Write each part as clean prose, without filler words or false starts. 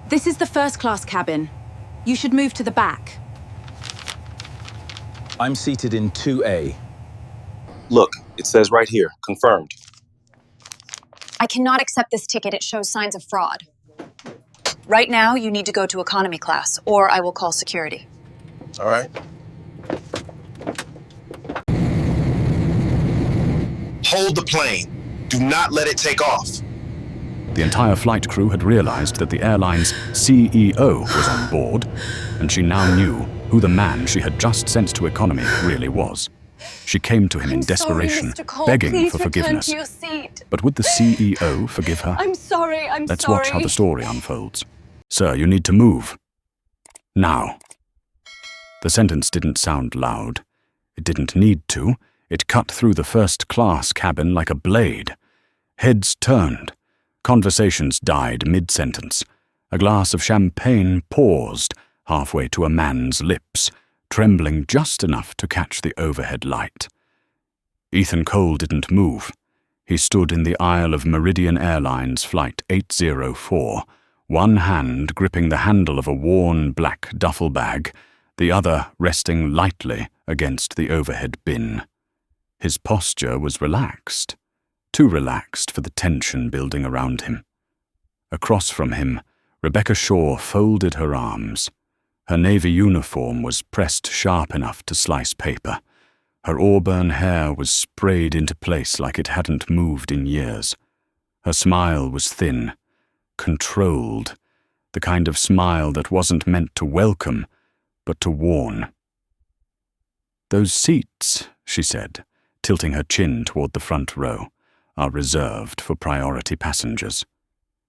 This is the first-class cabin. You should move to the back. I'm seated in 2A. Look, it says right here, confirmed. I cannot accept this ticket. It shows signs of fraud. Right now, you need to go to economy class, or I will call security. All right. Hold the plane. Do not let it take off. The entire flight crew had realized that the airline's CEO was on board, and she now knew who the man she had just sent to economy really was. She came to him in desperation, begging for forgiveness. But would the CEO forgive her? I'm sorry, Let's watch how the story unfolds. Sir, you need to move. Now. The sentence didn't sound loud. It didn't need to. It cut through the first-class cabin like a blade. Heads turned. Conversations died mid-sentence. A glass of champagne paused halfway to a man's lips, trembling just enough to catch the overhead light. Ethan Cole didn't move. He stood in the aisle of Meridian Airlines Flight 804, one hand gripping the handle of a worn black duffel bag, the other resting lightly against the overhead bin. His posture was relaxed, too relaxed for the tension building around him. Across from him, Rebecca Shaw folded her arms. Her navy uniform was pressed sharp enough to slice paper. Her auburn hair was sprayed into place like it hadn't moved in years. Her smile was thin, controlled, the kind of smile that wasn't meant to welcome, but to warn. "Those seats," she said, tilting her chin toward the front row, "are reserved for priority passengers."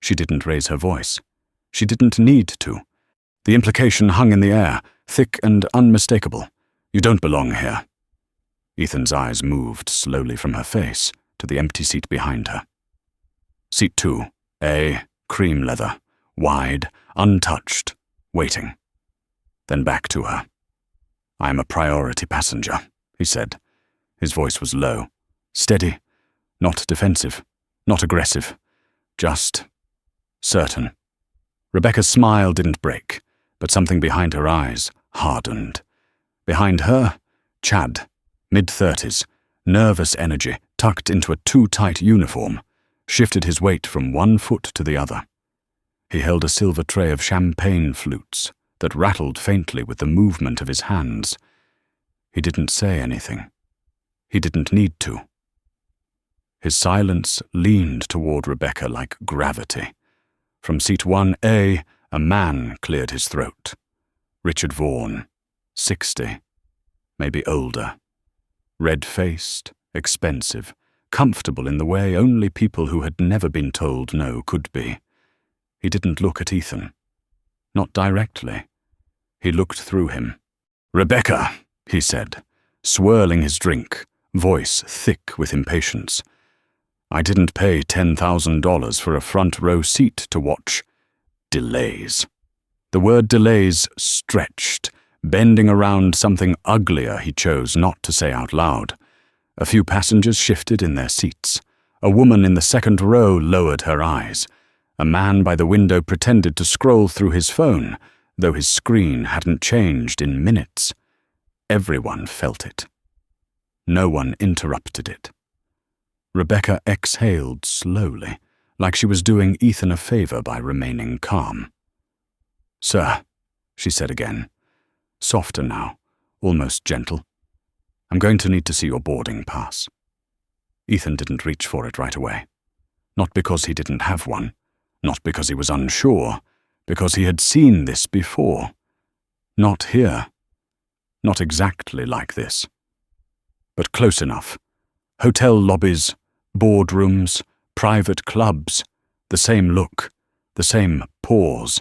She didn't raise her voice. She didn't need to. The implication hung in the air, thick and unmistakable. "You don't belong here." Ethan's eyes moved slowly from her face to the empty seat behind her. Seat 2, A, cream leather, wide, untouched, waiting. Then back to her. "I am a priority passenger," he said. His voice was low, steady, not defensive, not aggressive, just certain. Rebecca's smile didn't break, but something behind her eyes hardened. Behind her, Chad, mid-30s, nervous energy tucked into a too-tight uniform, shifted his weight from one foot to the other. He held a silver tray of champagne flutes that rattled faintly with the movement of his hands. He didn't say anything. He didn't need to. His silence leaned toward Rebecca like gravity. From seat 1A, a man cleared his throat. Richard Vaughan, 60, maybe older. Red-faced, expensive, comfortable in the way only people who had never been told no could be. He didn't look at Ethan. Not directly. He looked through him. "Rebecca," he said, swirling his drink, voice thick with impatience. "I didn't pay $10,000 for a front-row seat to watch delays." The word delays stretched, bending around something uglier he chose not to say out loud. A few passengers shifted in their seats. A woman in the second row lowered her eyes. A man by the window pretended to scroll through his phone, though his screen hadn't changed in minutes. Everyone felt it. No one interrupted it. Rebecca exhaled slowly, like she was doing Ethan a favor by remaining calm. "Sir," she said again, softer now, almost gentle, "I'm going to need to see your boarding pass." Ethan didn't reach for it right away. Not because he didn't have one, not because he was unsure, because he had seen this before. Not here. Not exactly like this. But close enough. Hotel lobbies, boardrooms, private clubs, the same look, the same pause,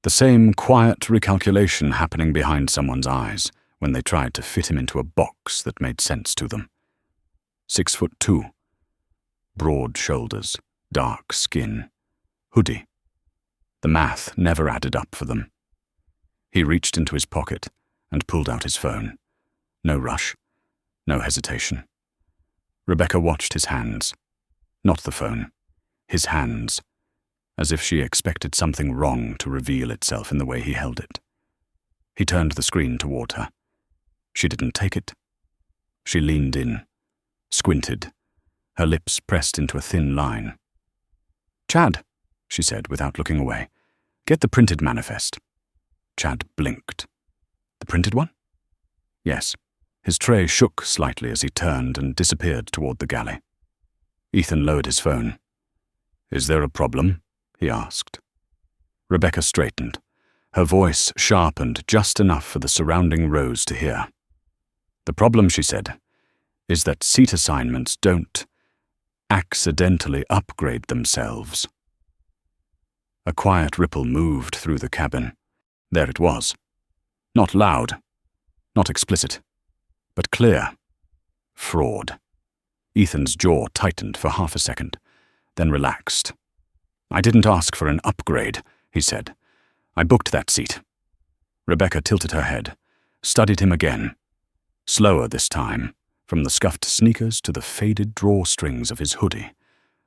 the same quiet recalculation happening behind someone's eyes when they tried to fit him into a box that made sense to them. 6'2", broad shoulders, dark skin, hoodie. The math never added up for them. He reached into his pocket and pulled out his phone. No rush, no hesitation. Rebecca watched his hands. Not the phone. His hands. as if she expected something wrong to reveal itself in the way he held it. He turned the screen toward her. She didn't take it. She leaned in, squinted, her lips pressed into a thin line. "Chad," she said without looking away, "get the printed manifest." Chad blinked. "The printed one?" "Yes." His tray shook slightly as he turned and disappeared toward the galley. Ethan lowered his phone. "Is there a problem?" he asked. Rebecca straightened. Her voice sharpened just enough for the surrounding rows to hear. "The problem," she said, "is that seat assignments don't accidentally upgrade themselves." A quiet ripple moved through the cabin. There it was. Not loud, not explicit, but clear. Fraud. Ethan's jaw tightened for half a second, then relaxed. "I didn't ask for an upgrade," he said. "I booked that seat." Rebecca tilted her head, studied him again. Slower this time, from the scuffed sneakers to the faded drawstrings of his hoodie.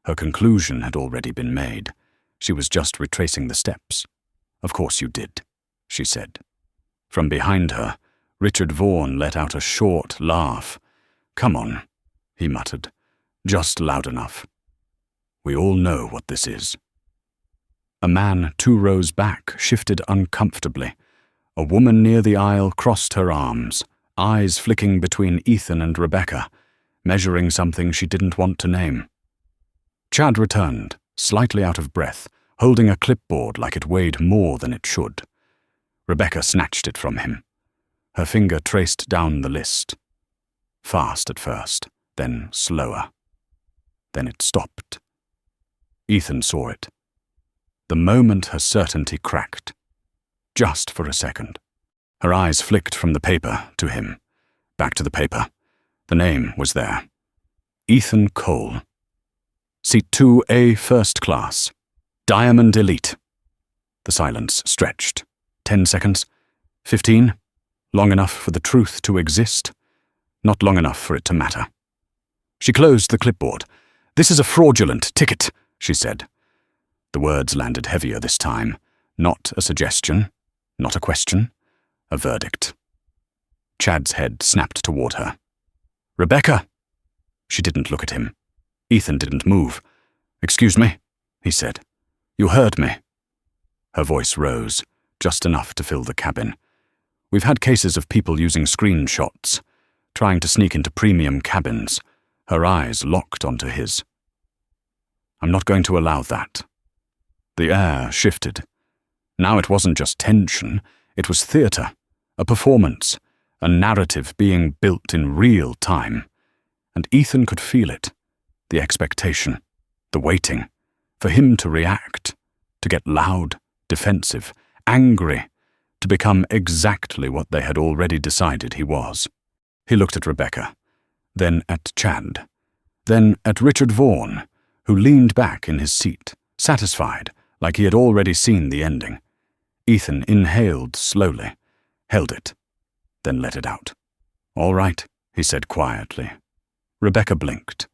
Her conclusion had already been made. She was just retracing the steps. "Of course you did," she said. From behind her, Richard Vaughan let out a short laugh. "Come on," he muttered, "just loud enough. We all know what this is." A man 2 rows back shifted uncomfortably. A woman near the aisle crossed her arms, eyes flicking between Ethan and Rebecca, measuring something she didn't want to name. Chad returned, slightly out of breath, holding a clipboard like it weighed more than it should. Rebecca snatched it from him. Her finger traced down the list. Fast at first, then slower. Then it stopped. Ethan saw it. The moment her certainty cracked. Just for a second. Her eyes flicked from the paper to him. Back to the paper. The name was there. Ethan Cole. Seat 2A First Class. Diamond Elite. The silence stretched. 10 seconds. 15. Long enough for the truth to exist. Not long enough for it to matter. She closed the clipboard. "This is a fraudulent ticket," she said. The words landed heavier this time. Not a suggestion. Not a question. A verdict. Chad's head snapped toward her. "Rebecca!" She didn't look at him. Ethan didn't move. "Excuse me," he said. "You heard me." Her voice rose, just enough to fill the cabin. "We've had cases of people using screenshots, trying to sneak into premium cabins." Her eyes locked onto his. "I'm not going to allow that." The air shifted. Now it wasn't just tension, it was theater, a performance, a narrative being built in real time. And Ethan could feel it, the expectation, the waiting, for him to react, to get loud, defensive, angry, to become exactly what they had already decided he was. He looked at Rebecca, then at Chad, then at Richard Vaughan, who leaned back in his seat, satisfied, like he had already seen the ending. Ethan inhaled slowly, held it, then let it out. "All right," he said quietly. Rebecca blinked.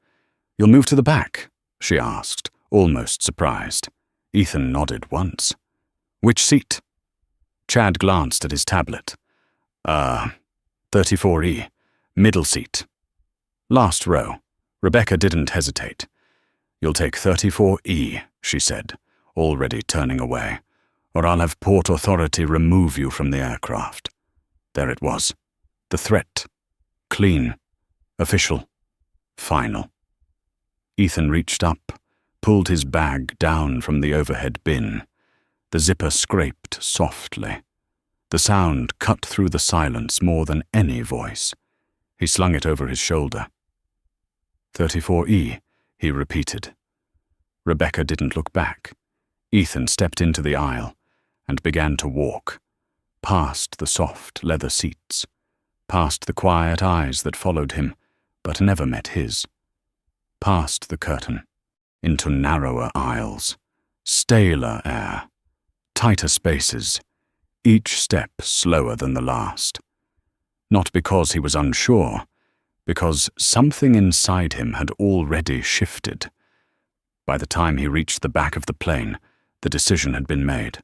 "You'll move to the back?" she asked, almost surprised. Ethan nodded once. "Which seat?" Chad glanced at his tablet. 34E, middle seat. Last row." Rebecca didn't hesitate. "You'll take 34E, she said, already turning away, "or I'll have Port Authority remove you from the aircraft." There it was. The threat. Clean. Official. Final. Ethan reached up, pulled his bag down from the overhead bin. The zipper scraped softly. The sound cut through the silence more than any voice. He slung it over his shoulder. 34E, he repeated. Rebecca didn't look back. Ethan stepped into the aisle and began to walk, past the soft leather seats, past the quiet eyes that followed him, but never met his, past the curtain, into narrower aisles, staler air, tighter spaces, each step slower than the last. Not because he was unsure, because something inside him had already shifted. By the time he reached the back of the plane, The decision had been made.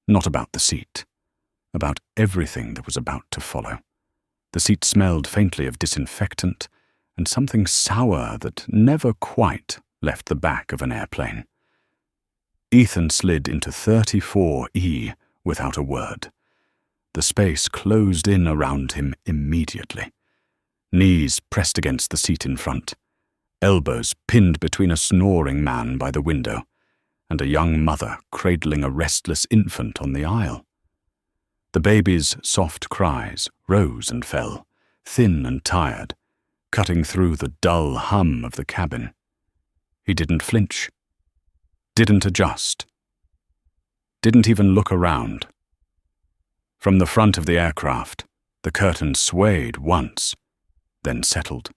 Not about the seat. About everything that was about to follow. The seat smelled faintly of disinfectant and something sour that never quite left the back of an airplane. Ethan slid into 34E without a word. The space closed in around him immediately. Knees pressed against the seat in front, elbows pinned between a snoring man by the window and a young mother cradling a restless infant on the aisle. The baby's soft cries rose and fell, thin and tired, cutting through the dull hum of the cabin. He didn't flinch, didn't adjust, didn't even look around. From the front of the aircraft, the curtain swayed once, then settled.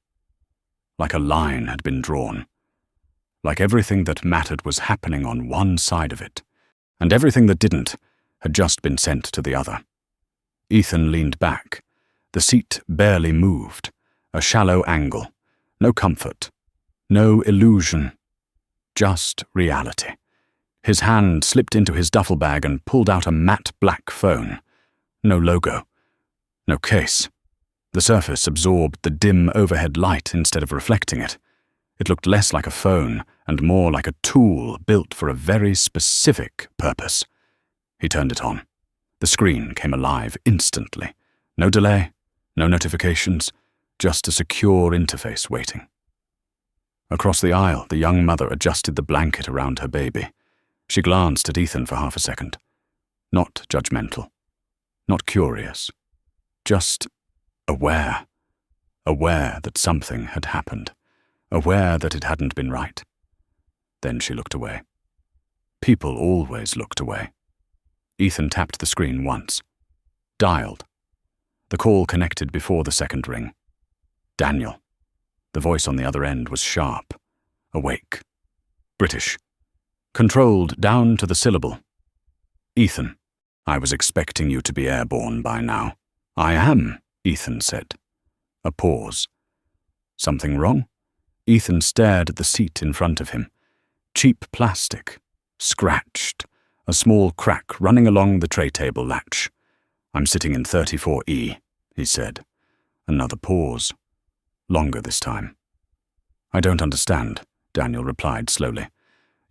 Like a line had been drawn. Like everything that mattered was happening on one side of it, and everything that didn't had just been sent to the other. Ethan leaned back. The seat barely moved. A shallow angle. No comfort. No illusion. Just reality. His hand slipped into his duffel bag and pulled out a matte black phone. No logo. No case. The surface absorbed the dim overhead light instead of reflecting it. It looked less like a phone and more like a tool built for a very specific purpose. He turned it on. The screen came alive instantly. No delay, no notifications, just a secure interface waiting. Across the aisle, the young mother adjusted the blanket around her baby. She glanced at Ethan for half a second. Not judgmental. Not curious. Just aware. Aware that something had happened. Aware that it hadn't been right. Then she looked away. People always looked away. Ethan tapped the screen once. Dialed. The call connected before the second ring. Daniel. The voice on the other end was sharp. Awake. British. Controlled down to the syllable. Ethan, I was expecting you to be airborne by now. I am, Ethan said. A pause. Something wrong? Ethan stared at the seat in front of him. Cheap plastic. Scratched. A small crack running along the tray table latch. I'm sitting in 34E, he said. Another pause. Longer this time. I don't understand, Daniel replied slowly.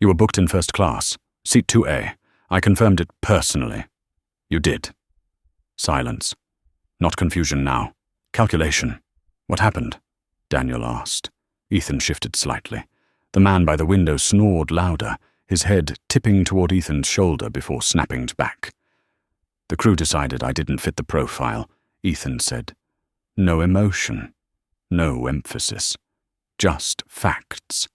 You were booked in first class, seat 2A. I confirmed it personally. You did. Silence. Not confusion now. Calculation. What happened? Daniel asked. Ethan shifted slightly. The man by the window snored louder, his head tipping toward Ethan's shoulder before snapping back. The crew decided I didn't fit the profile, Ethan said. No emotion. No emphasis. Just facts.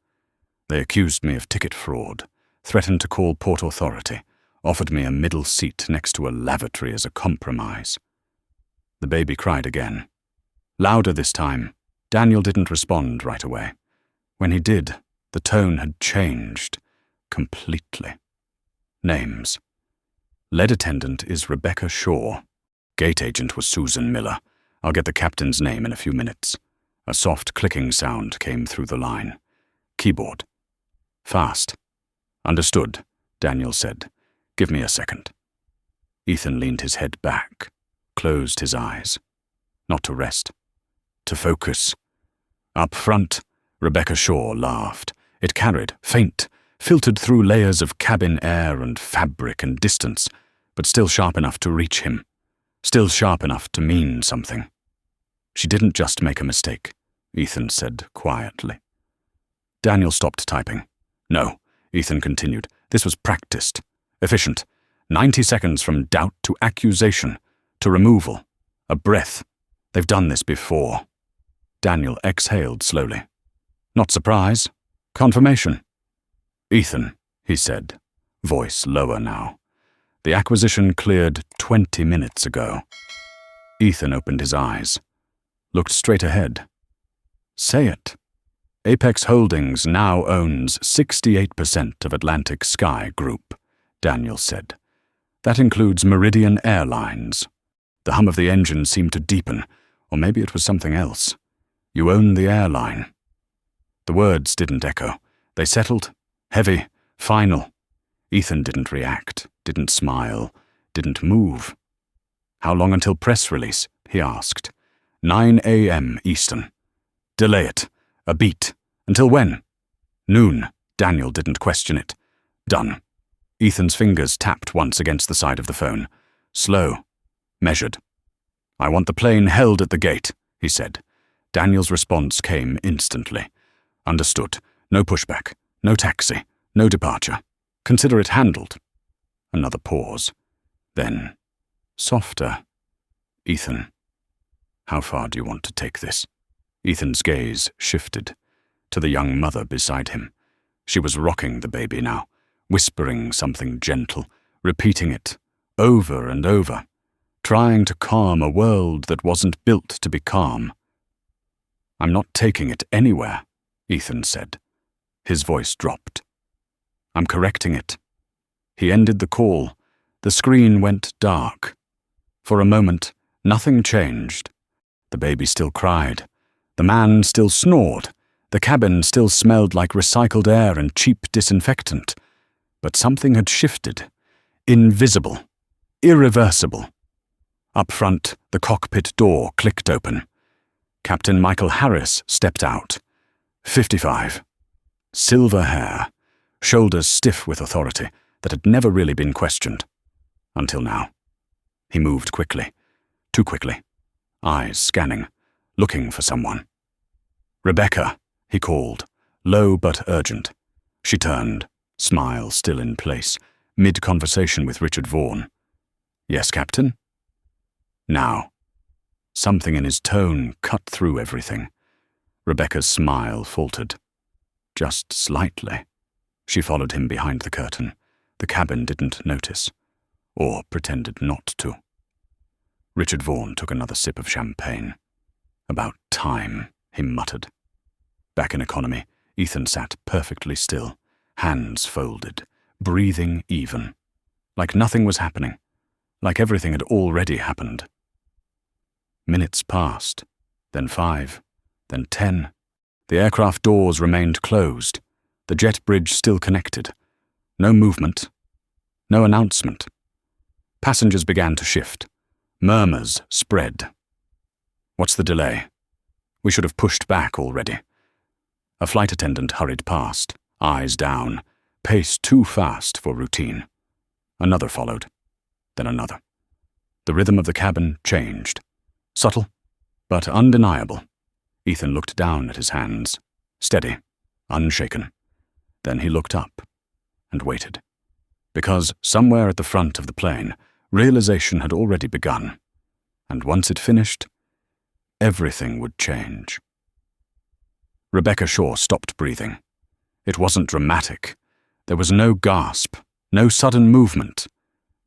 They accused me of ticket fraud, threatened to call Port Authority, offered me a middle seat next to a lavatory as a compromise. The baby cried again. Louder this time. Daniel didn't respond right away. When he did, the tone had changed. Completely. Names. Lead attendant is Rebecca Shaw. Gate agent was Susan Miller. I'll get the captain's name in a few minutes. A soft clicking sound came through the line. Keyboard. Fast. Understood, Daniel said. Give me a second. Ethan leaned his head back, closed his eyes. Not to rest. To focus. Up front, Rebecca Shaw laughed. It carried, faint, filtered through layers of cabin air and fabric and distance, but still sharp enough to reach him. Still sharp enough to mean something. She didn't just make a mistake, Ethan said quietly. Daniel stopped typing. No, Ethan continued. This was practiced. Efficient. 90 seconds from doubt to accusation, to removal. A breath. They've done this before. Daniel exhaled slowly. Not surprise. Confirmation. Ethan, he said, voice lower now. The acquisition cleared 20 minutes ago. Ethan opened his eyes. Looked straight ahead. Say it. Apex Holdings now owns 68% of Atlantic Sky Group, Daniel said. That includes Meridian Airlines. The hum of the engine seemed to deepen, or maybe it was something else. You own the airline. The words didn't echo. They settled, heavy, final. Ethan didn't react, didn't smile, didn't move. How long until press release? He asked. 9 a.m. Eastern. Delay it. A beat. Until when? Noon. Daniel didn't question it. Done. Ethan's fingers tapped once against the side of the phone. Slow. Measured. I want the plane held at the gate, he said. Daniel's response came instantly. Understood. No pushback. No taxi. No departure. Consider it handled. Another pause. Then, softer. Ethan, how far do you want to take this? Ethan's gaze shifted to the young mother beside him. She was rocking the baby now, whispering something gentle, repeating it over and over, trying to calm a world that wasn't built to be calm. I'm not taking it anywhere, Ethan said. His voice dropped. I'm correcting it. He ended the call. The screen went dark. For a moment, nothing changed. The baby still cried. The man still snored. The cabin still smelled like recycled air and cheap disinfectant. But something had shifted. Invisible. Irreversible. Up front, the cockpit door clicked open. Captain Michael Harris stepped out. 55. Silver hair. Shoulders stiff with authority that had never really been questioned. Until now. He moved quickly. Too quickly. Eyes scanning. Looking for someone. Rebecca, he called. Low but urgent. She turned. Smile still in place. Mid-conversation with Richard Vaughan. Yes, Captain? Now. Something in his tone cut through everything. Rebecca's smile faltered. Just slightly. She followed him behind the curtain. The cabin didn't notice. Or pretended not to. Richard Vaughan took another sip of champagne. About time, he muttered. Back in economy, Ethan sat perfectly still, hands folded, breathing even. Like nothing was happening. Like everything had already happened. Minutes passed, then 5, then 10. The aircraft doors remained closed, the jet bridge still connected. No movement, no announcement. Passengers began to shift. Murmurs spread. What's the delay? We should have pushed back already. A flight attendant hurried past, eyes down, pace too fast for routine. Another followed, then another. The rhythm of the cabin changed. Subtle, but undeniable. Ethan looked down at his hands, steady, unshaken. Then he looked up and waited. Because somewhere at the front of the plane, realization had already begun. And once it finished, everything would change. Rebecca Shaw stopped breathing. It wasn't dramatic. There was no gasp, no sudden movement.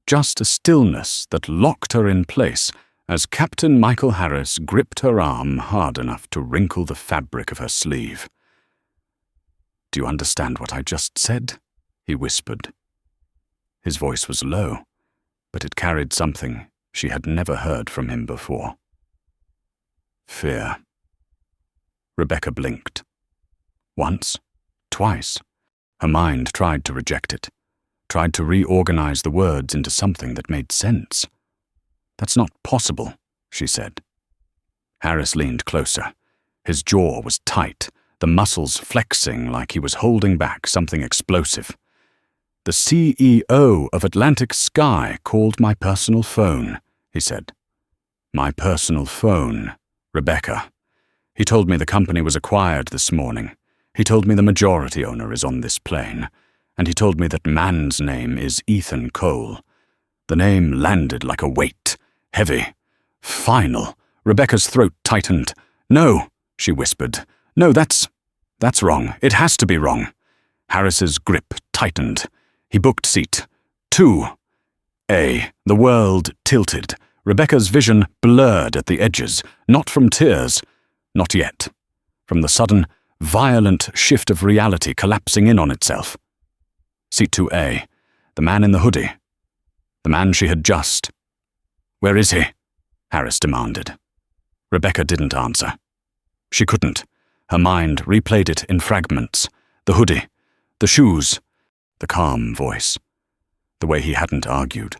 Just a stillness that locked her in place as Captain Michael Harris gripped her arm hard enough to wrinkle the fabric of her sleeve. Do you understand what I just said? He whispered. His voice was low, but it carried something she had never heard from him before. Fear. Rebecca blinked. Once, twice. Her mind tried to reject it, tried to reorganize the words into something that made sense. That's not possible, she said. Harris leaned closer. His jaw was tight, the muscles flexing like he was holding back something explosive. The CEO of Atlantic Sky called my personal phone, he said. My personal phone, Rebecca. He told me the company was acquired this morning. He told me the majority owner is on this plane. And he told me that man's name is Ethan Cole. The name landed like a weight. Heavy. Final. Rebecca's throat tightened. No, she whispered. No, that's wrong. It has to be wrong. Harris's grip tightened. He booked seat 2A. The world tilted. Rebecca's vision blurred at the edges, not from tears. Not yet. From the sudden, violent shift of reality collapsing in on itself. Seat 2A. The man in the hoodie. The man she had just... Where is he? Harris demanded. Rebecca didn't answer. She couldn't. Her mind replayed it in fragments. The hoodie. The shoes. The calm voice. The way he hadn't argued,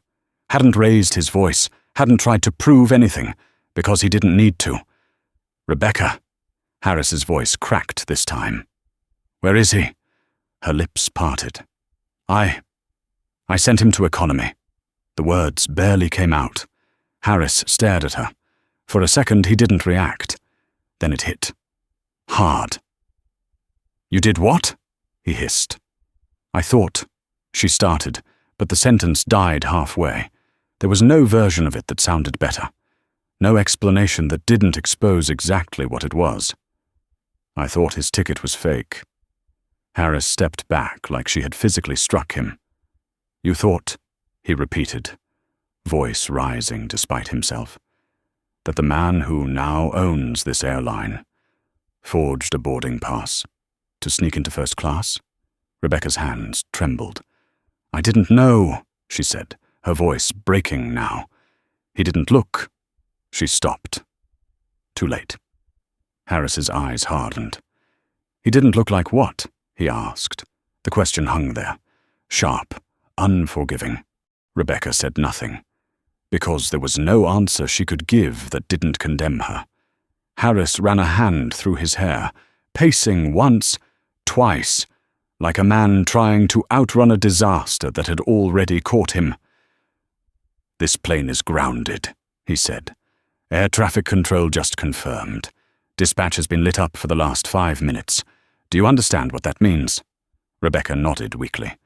hadn't raised his voice, hadn't tried to prove anything, because he didn't need to. Rebecca. Harris's voice cracked this time. Where is he? Her lips parted. I sent him to economy. The words barely came out. Harris stared at her. For a second he didn't react. Then it hit. Hard. You did what? He hissed. I thought, she started, but the sentence died halfway. There was no version of it that sounded better. No explanation that didn't expose exactly what it was. I thought his ticket was fake. Harris stepped back like she had physically struck him. You thought, he repeated, voice rising despite himself, that the man who now owns this airline forged a boarding pass to sneak into first class? Rebecca's hands trembled. I didn't know, she said, her voice breaking now. He didn't look. She stopped. Too late. Harris's eyes hardened. He didn't look like what? He asked. The question hung there, sharp, unforgiving. Rebecca said nothing, because there was no answer she could give that didn't condemn her. Harris ran a hand through his hair, pacing once, twice, like a man trying to outrun a disaster that had already caught him. This plane is grounded, he said. Air traffic control just confirmed. Dispatch has been lit up for the last 5 minutes. Do you understand what that means? Rebecca nodded weakly.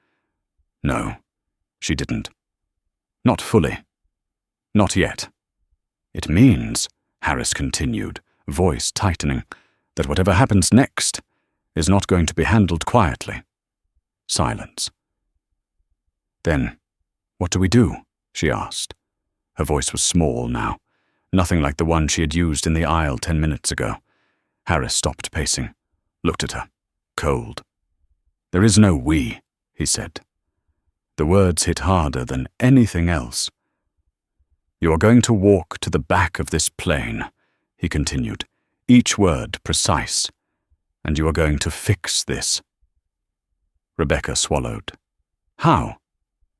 No, she didn't. Not fully. Not yet. It means, Harris continued, voice tightening, that whatever happens next is not going to be handled quietly. Silence. Then, what do we do? She asked. Her voice was small now, nothing like the one she had used in the aisle 10 minutes ago. Harris stopped pacing, looked at her, cold. There is no we, he said. The words hit harder than anything else. You are going to walk to the back of this plane, he continued, each word precise, and you are going to fix this. Rebecca swallowed. How?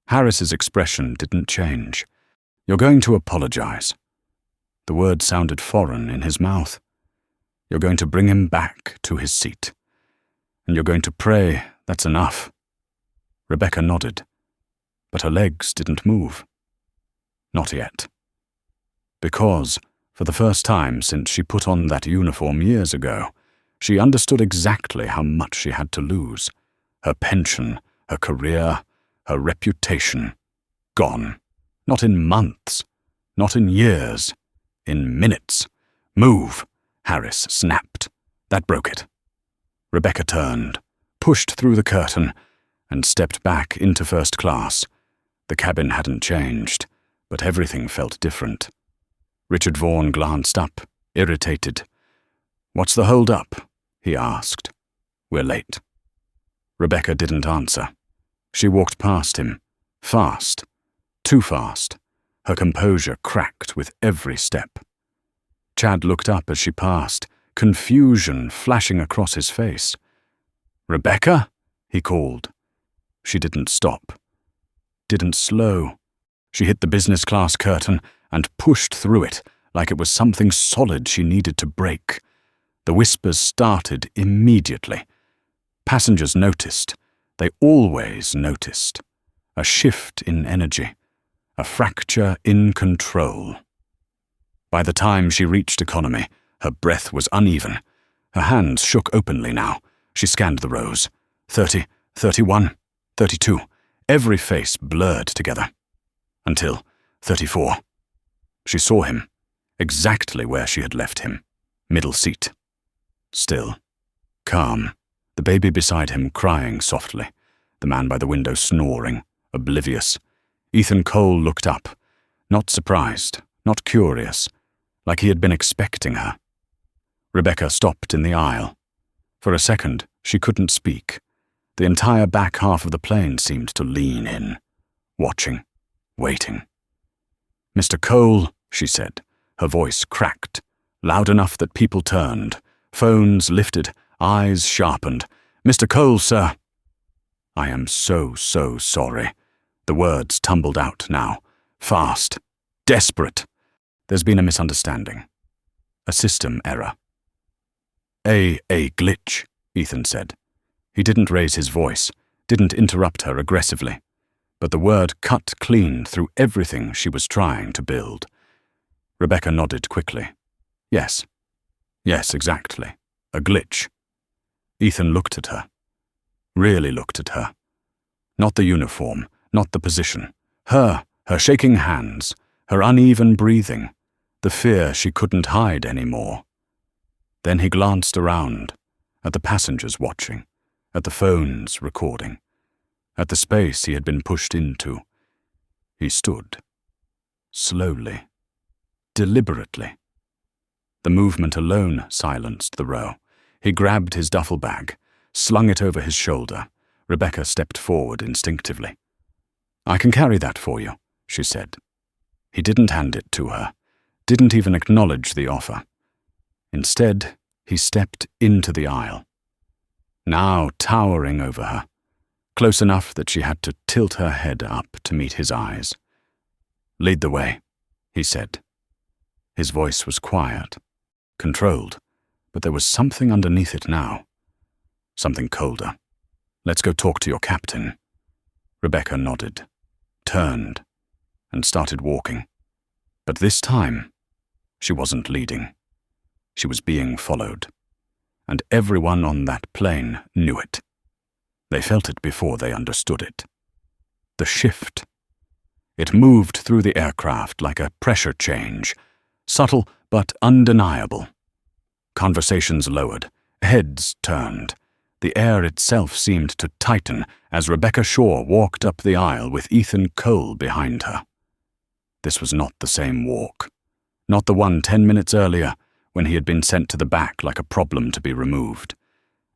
Harris's expression didn't change. You're going to apologize. The word sounded foreign in his mouth. You're going to bring him back to his seat. And you're going to pray that's enough. Rebecca nodded, but her legs didn't move. Not yet. Because, for the first time since she put on that uniform years ago, she understood exactly how much she had to lose. Her pension, her career, her reputation. Gone. Not in months. Not in years. In minutes. Move, Harris snapped. That broke it. Rebecca turned, pushed through the curtain, and stepped back into first class. The cabin hadn't changed, but everything felt different. Richard Vaughan glanced up, irritated. What's the hold-up? He asked. We're late. Rebecca didn't answer. She walked past him, fast, too fast. Her composure cracked with every step. Chad looked up as she passed, confusion flashing across his face. Rebecca? He called. She didn't stop. Didn't slow. She hit the business class curtain and pushed through it like it was something solid she needed to break. The whispers started immediately. Passengers noticed. They always noticed. A shift in energy. A fracture in control. By the time she reached economy, her breath was uneven. Her hands shook openly now. She scanned the rows. 30, 31, 32. Every face blurred together. Until 34. She saw him, exactly where she had left him. Middle seat. Still. Calm. The baby beside him crying softly. The man by the window snoring, oblivious. Ethan Cole looked up, not surprised, not curious, like he had been expecting her. Rebecca stopped in the aisle. For a second, she couldn't speak. The entire back half of the plane seemed to lean in, watching, waiting. Mr. Cole, she said, her voice cracked, loud enough that people turned, phones lifted, eyes sharpened. Mr. Cole, sir. I am so sorry. The The words tumbled out now. Fast. Desperate. There's been a misunderstanding. A system error. A glitch, Ethan said. He didn't raise his voice, didn't interrupt her aggressively, but the word cut clean through everything she was trying to build. Rebecca nodded quickly. Yes. Yes, exactly. A glitch. Ethan looked at her. Really looked at her. Not the uniform, not the position. Her shaking hands, her uneven breathing, the fear she couldn't hide anymore. Then he glanced around, at the passengers watching, at the phones recording, at the space he had been pushed into. He stood, slowly, deliberately. The movement alone silenced the row. He grabbed his duffel bag, slung it over his shoulder. Rebecca stepped forward instinctively. "I can carry that for you," she said. He didn't hand it to her, didn't even acknowledge the offer. Instead, he stepped into the aisle, now towering over her, close enough that she had to tilt her head up to meet his eyes. "Lead the way," he said. His voice was quiet, controlled, but there was something underneath it now. Something colder. "Let's go talk to your captain." Rebecca nodded, turned, and started walking. But this time, she wasn't leading. She was being followed. And everyone on that plane knew it. They felt it before they understood it. The shift. It moved through the aircraft like a pressure change, subtle but undeniable. Conversations lowered, heads turned. The air itself seemed to tighten as Rebecca Shaw walked up the aisle with Ethan Cole behind her. This was not the same walk. Not the one 10 minutes earlier when he had been sent to the back like a problem to be removed.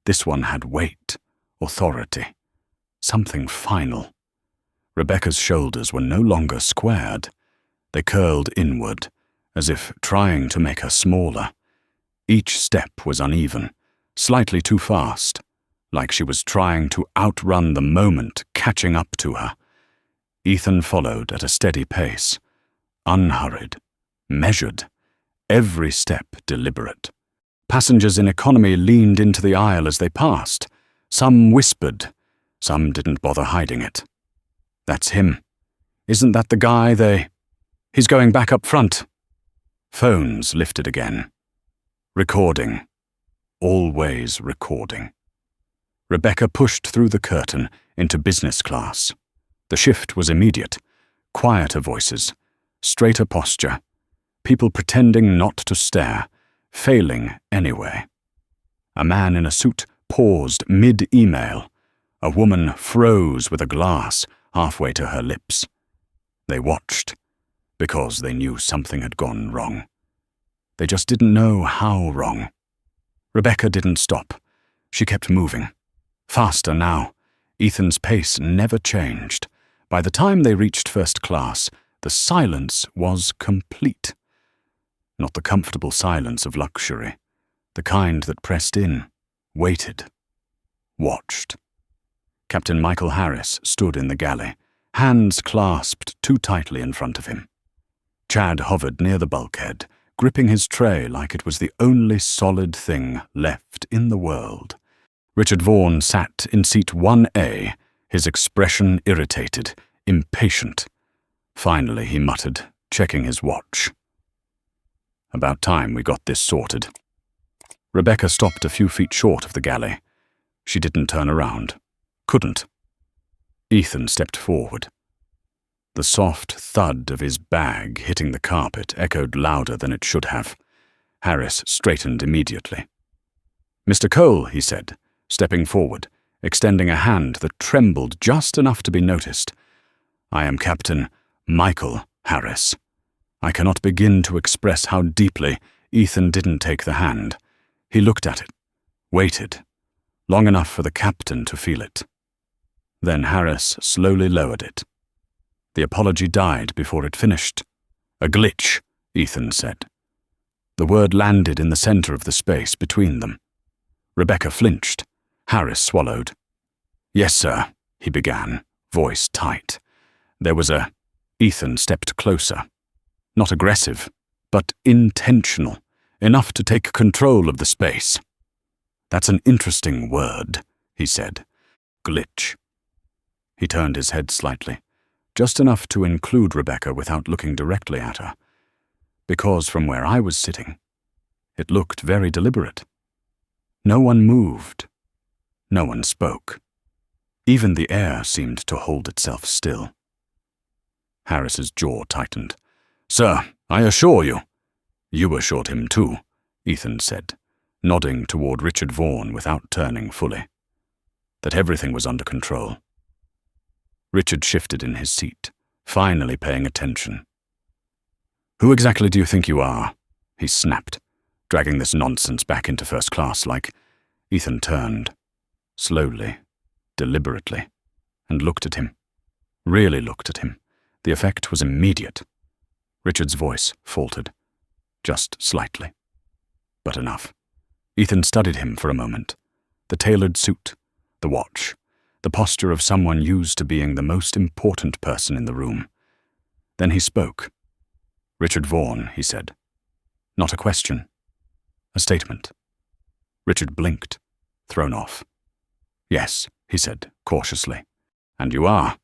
This one had weight, authority, something final. Rebecca's shoulders were no longer squared. They curled inward, as if trying to make her smaller. Each step was uneven, slightly too fast, like she was trying to outrun the moment catching up to her. Ethan followed at a steady pace, unhurried, measured, every step deliberate. Passengers in economy leaned into the aisle as they passed. Some whispered, some didn't bother hiding it. "That's him. Isn't that the guy He's going back up front." Phones lifted again. Recording. Always recording. Rebecca pushed through the curtain into business class. The shift was immediate. Quieter voices, straighter posture, people pretending not to stare, failing anyway. A man in a suit paused mid-email. A woman froze with a glass halfway to her lips. They watched, because they knew something had gone wrong. They just didn't know how wrong. Rebecca didn't stop. She kept moving. Faster now. Ethan's pace never changed. By the time they reached first class, the silence was complete. Not the comfortable silence of luxury, the kind that pressed in, waited, watched. Captain Michael Harris stood in the galley, hands clasped too tightly in front of him. Chad hovered near the bulkhead, gripping his tray like it was the only solid thing left in the world. Richard Vaughan sat in seat 1A, his expression irritated, impatient. Finally, he muttered, checking his watch. "About time we got this sorted." Rebecca stopped a few feet short of the galley. She didn't turn around. Couldn't. Ethan stepped forward. The soft thud of his bag hitting the carpet echoed louder than it should have. Harris straightened immediately. "Mr. Cole," he said, stepping forward, extending a hand that trembled just enough to be noticed. "I am Captain Michael Harris." I cannot begin to express how deeply Ethan didn't take the hand. He looked at it, waited, long enough for the captain to feel it. Then Harris slowly lowered it. The apology died before it finished. "A glitch," Ethan said. The word landed in the center of the space between them. Rebecca flinched. Harris swallowed. "Yes, sir," he began, voice tight. There was a... Ethan stepped closer. Not aggressive, but intentional, enough to take control of the space. That's an interesting word, he said. Glitch. He turned his head slightly, just enough to include Rebecca without looking directly at her, because from where I was sitting, it looked very deliberate. No one moved. No one spoke. Even the air seemed to hold itself still. Harris's jaw tightened. "Sir, I assure you—" "You assured him too," Ethan said, nodding toward Richard Vaughan without turning fully, "that everything was under control." Richard shifted in his seat, finally paying attention. "Who exactly do you think you are?" he snapped, dragging this nonsense back into first class like... Ethan turned, slowly, deliberately, and looked at him. Really looked at him. The effect was immediate. Richard's voice faltered, just slightly. But enough. Ethan studied him for a moment. The tailored suit, the watch, the posture of someone used to being the most important person in the room. Then he spoke. "Richard Vaughan," he said. Not a question. A statement. Richard blinked, thrown off. "Yes," he said, cautiously. "And you are."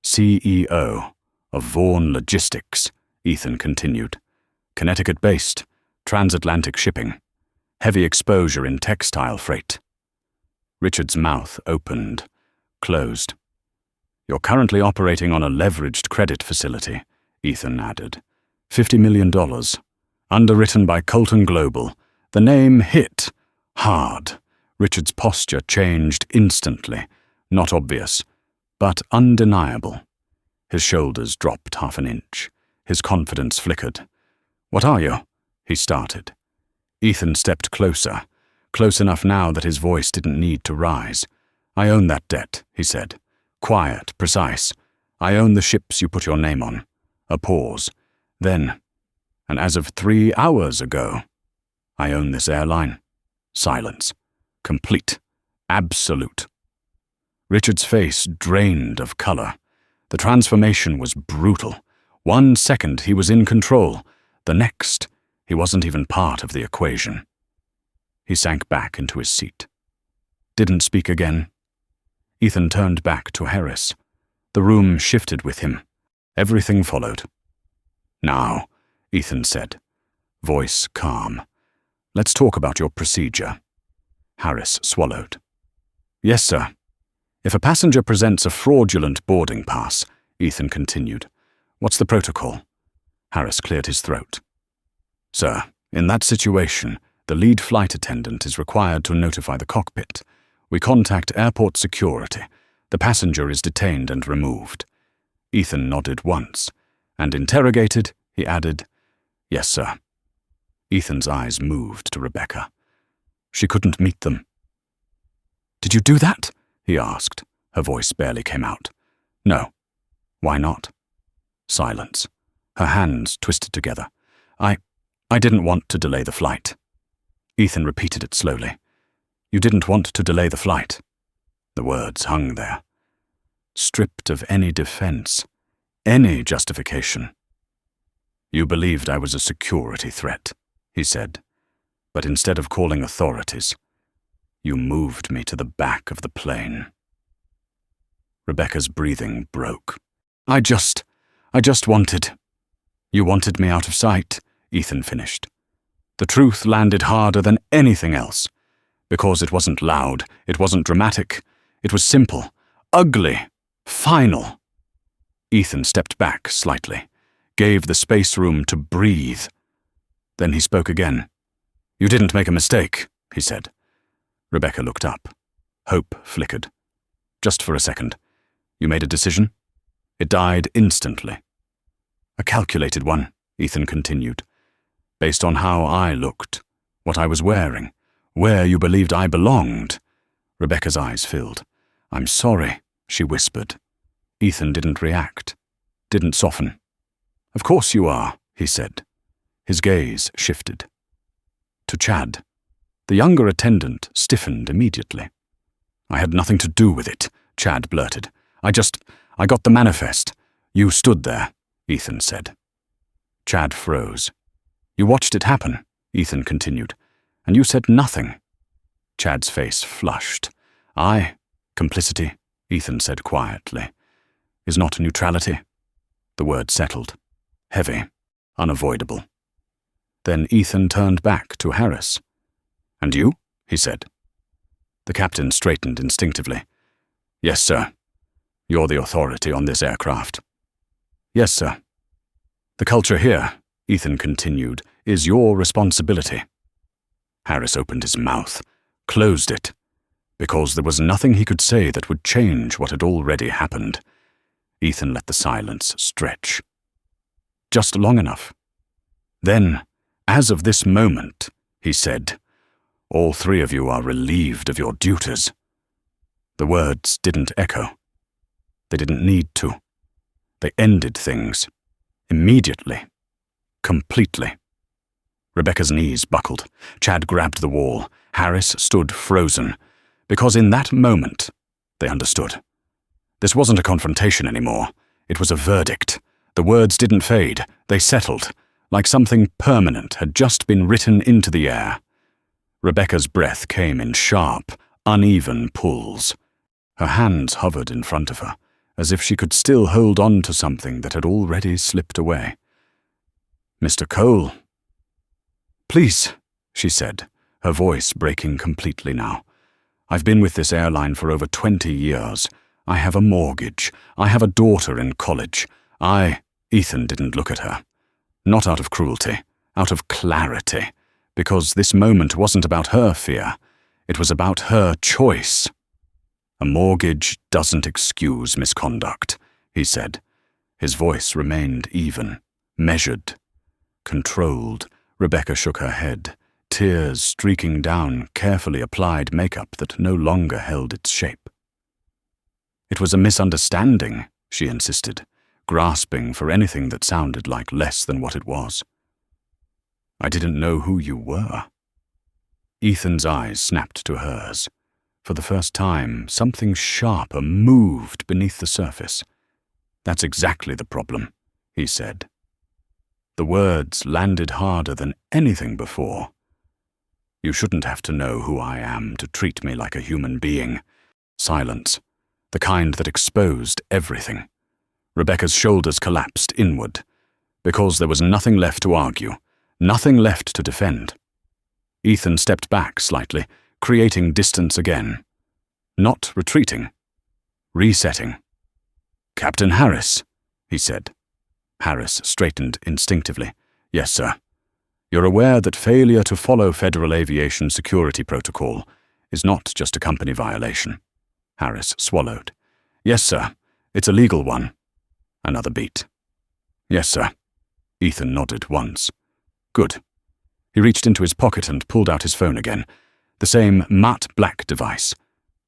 "CEO of Vaughan Logistics," Ethan continued. "Connecticut-based, transatlantic shipping. Heavy exposure in textile freight." Richard's mouth opened, closed. "You're currently operating on a leveraged credit facility," Ethan added. $50 million. Underwritten by Colton Global. The name hit hard. Richard's posture changed instantly. Not obvious, but undeniable. His shoulders dropped half an inch. His confidence flickered. "What are you?" he started. Ethan stepped closer, close enough now that his voice didn't need to rise. "I own that debt," he said. Quiet, precise. "I own the ships you put your name on." A pause. Then, "And as of 3 hours ago, I own this airline." Silence. Complete. Absolute. Richard's face drained of color. The transformation was brutal. 1 second he was in control. The next, he wasn't even part of the equation. He sank back into his seat. Didn't speak again. Ethan turned back to Harris. The room shifted with him. Everything followed. "Now," Ethan said, voice calm, "let's talk about your procedure." Harris swallowed. "Yes, sir. If a passenger presents a fraudulent boarding pass," Ethan continued, "what's the protocol?" Harris cleared his throat. "Sir, in that situation, the lead flight attendant is required to notify the cockpit. We contact airport security. The passenger is detained and removed." Ethan nodded once, and interrogated, he added, "Yes, sir." Ethan's eyes moved to Rebecca. She couldn't meet them. "Did you do that?" he asked. Her voice barely came out. "No." "Why not?" Silence. Her hands twisted together. I didn't want to delay the flight." Ethan repeated it slowly. "You didn't want to delay the flight." The words hung there. Stripped of any defense, any justification. "You believed I was a security threat," he said. "But instead of calling authorities, you moved me to the back of the plane." Rebecca's breathing broke. I just wanted..." "You wanted me out of sight," Ethan finished. The truth landed harder than anything else. Because it wasn't loud, it wasn't dramatic. It was simple, ugly, final. Ethan stepped back slightly, gave the space room to breathe. Then he spoke again. "You didn't make a mistake," he said. Rebecca looked up. Hope flickered. "Just for a second. You made a decision?" It died instantly. "A calculated one," Ethan continued. "Based on how I looked, what I was wearing, where you believed I belonged." Rebecca's eyes filled. "I'm sorry," she whispered. Ethan didn't react, didn't soften. "Of course you are," he said. His gaze shifted. To Chad. The younger attendant stiffened immediately. "I had nothing to do with it," Chad blurted. I got the manifest. You stood there, Ethan said. Chad froze. You watched it happen, Ethan continued, and you said nothing. Chad's face flushed. Complicity, Ethan said quietly, is not neutrality. The word settled. Heavy. Unavoidable. Then Ethan turned back to Harris. And you? He said. The captain straightened instinctively. Yes, sir. You're the authority on this aircraft. Yes, sir. The culture here, Ethan continued, is your responsibility. Harris opened his mouth, closed it, because there was nothing he could say that would change what had already happened. Ethan let the silence stretch. Just long enough. Then, as of this moment, he said, all three of you are relieved of your duties. The words didn't echo. They didn't need to. They ended things. Immediately. Completely. Rebecca's knees buckled. Chad grabbed the wall. Harris stood frozen. Because in that moment, they understood. This wasn't a confrontation anymore. It was a verdict. The words didn't fade. They settled, like something permanent had just been written into the air. Rebecca's breath came in sharp, uneven pulls. Her hands hovered in front of her, as if she could still hold on to something that had already slipped away. Mr. Cole. Please, she said, her voice breaking completely now. I've been with this airline for over 20 years. I have a mortgage. I have a daughter in college. Ethan didn't look at her. Not out of cruelty, out of clarity, because this moment wasn't about her fear. It was about her choice. A mortgage doesn't excuse misconduct, he said. His voice remained even, measured, controlled. Rebecca shook her head, tears streaking down carefully applied makeup that no longer held its shape. It was a misunderstanding, she insisted, grasping for anything that sounded like less than what it was. I didn't know who you were. Ethan's eyes snapped to hers. For the first time, something sharper moved beneath the surface. That's exactly the problem, he said. The words landed harder than anything before. You shouldn't have to know who I am to treat me like a human being. Silence, the kind that exposed everything. Rebecca's shoulders collapsed inward, because there was nothing left to argue, nothing left to defend. Ethan stepped back slightly, creating distance again. Not retreating. Resetting. Captain Harris, he said. Harris straightened instinctively. Yes, sir. You're aware that failure to follow Federal Aviation Security Protocol is not just a company violation. Harris swallowed. Yes, sir. It's a legal one. Another beat. Yes, sir. Ethan nodded once. Good. He reached into his pocket and pulled out his phone again. The same matte black device.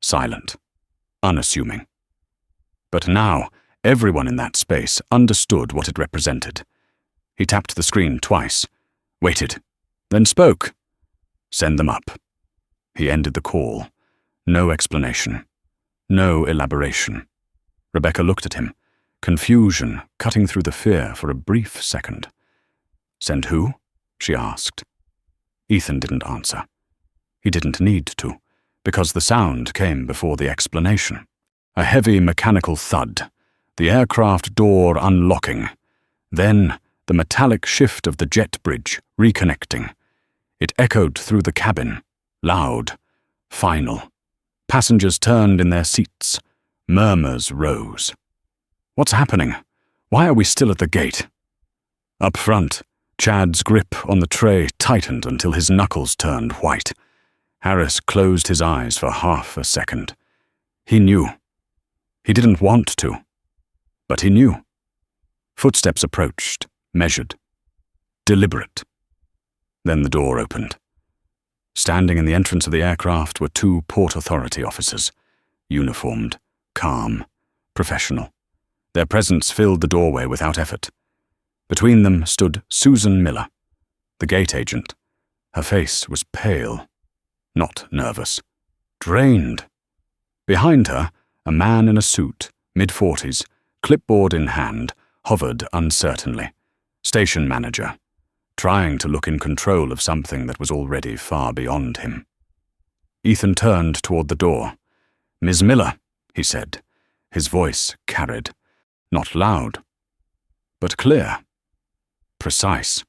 Silent. Unassuming. But now, everyone in that space understood what it represented. He tapped the screen twice, waited, then spoke. Send them up. He ended the call. No explanation. No elaboration. Rebecca looked at him, confusion cutting through the fear for a brief second. Send who? She asked. Ethan didn't answer. He didn't need to, because the sound came before the explanation. A heavy mechanical thud, the aircraft door unlocking, then the metallic shift of the jet bridge reconnecting. It echoed through the cabin, loud, final. Passengers turned in their seats. Murmurs rose. What's happening? Why are we still at the gate? Up front, Chad's grip on the tray tightened until his knuckles turned white. Harris closed his eyes for half a second. He knew. He didn't want to, but he knew. Footsteps approached, measured, deliberate. Then the door opened. Standing in the entrance of the aircraft were two Port Authority officers, uniformed, calm, professional. Their presence filled the doorway without effort. Between them stood Susan Miller, the gate agent. Her face was pale, not nervous, drained. Behind her, a man in a suit, mid-40s, clipboard in hand, hovered uncertainly. Station manager, trying to look in control of something that was already far beyond him. Ethan turned toward the door. "Ms. Miller," he said. His voice carried. Not loud, but clear. Precise.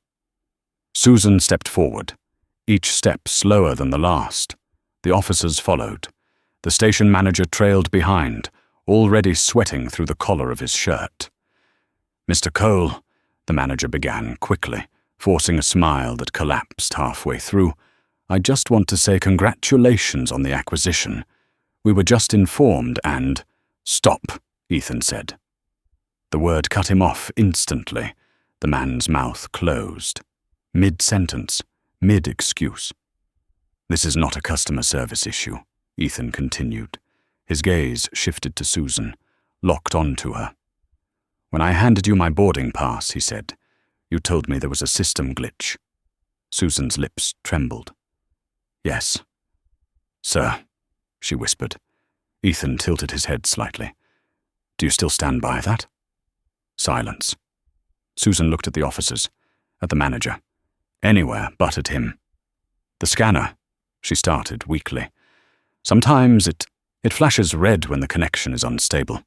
Susan stepped forward, each step slower than the last. The officers followed. The station manager trailed behind, already sweating through the collar of his shirt. "Mr. Cole," the manager began quickly, forcing a smile that collapsed halfway through, "I just want to say congratulations on the acquisition. We were just informed and—" "Stop," Ethan said. The word cut him off instantly. The man's mouth closed. Mid-sentence, mid-excuse. "This is not a customer service issue," Ethan continued. His gaze shifted to Susan, locked onto her. "When I handed you my boarding pass," he said, "you told me there was a system glitch." Susan's lips trembled. "Yes, sir," she whispered. Ethan tilted his head slightly. "Do you still stand by that?" Silence. Susan looked at the officers, at the manager, anywhere but at him. "The scanner," she started weakly. "Sometimes it flashes red when the connection is unstable."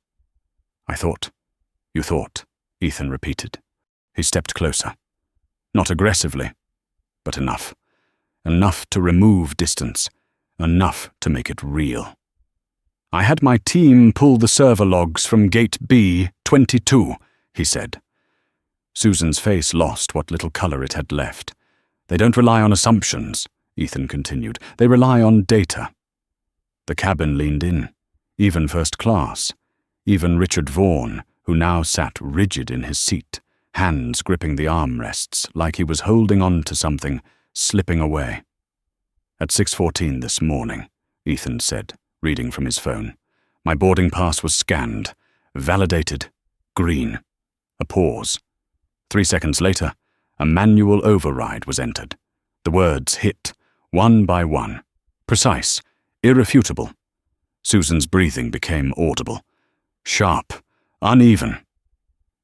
You thought, Ethan repeated. He stepped closer. Not aggressively, but enough. Enough to remove distance. Enough to make it real. "I had my team pull the server logs from Gate B-22, he said. Susan's face lost what little color it had left. "They don't rely on assumptions," Ethan continued. "They rely on data." The cabin leaned in, even first class, even Richard Vaughan, who now sat rigid in his seat, hands gripping the armrests like he was holding on to something, slipping away. "At 6:14 this morning," Ethan said, reading from his phone. "My boarding pass was scanned, validated, green." A pause. 3 seconds later, a manual override was entered. The words hit, one by one. Precise, irrefutable. Susan's breathing became audible. Sharp, uneven.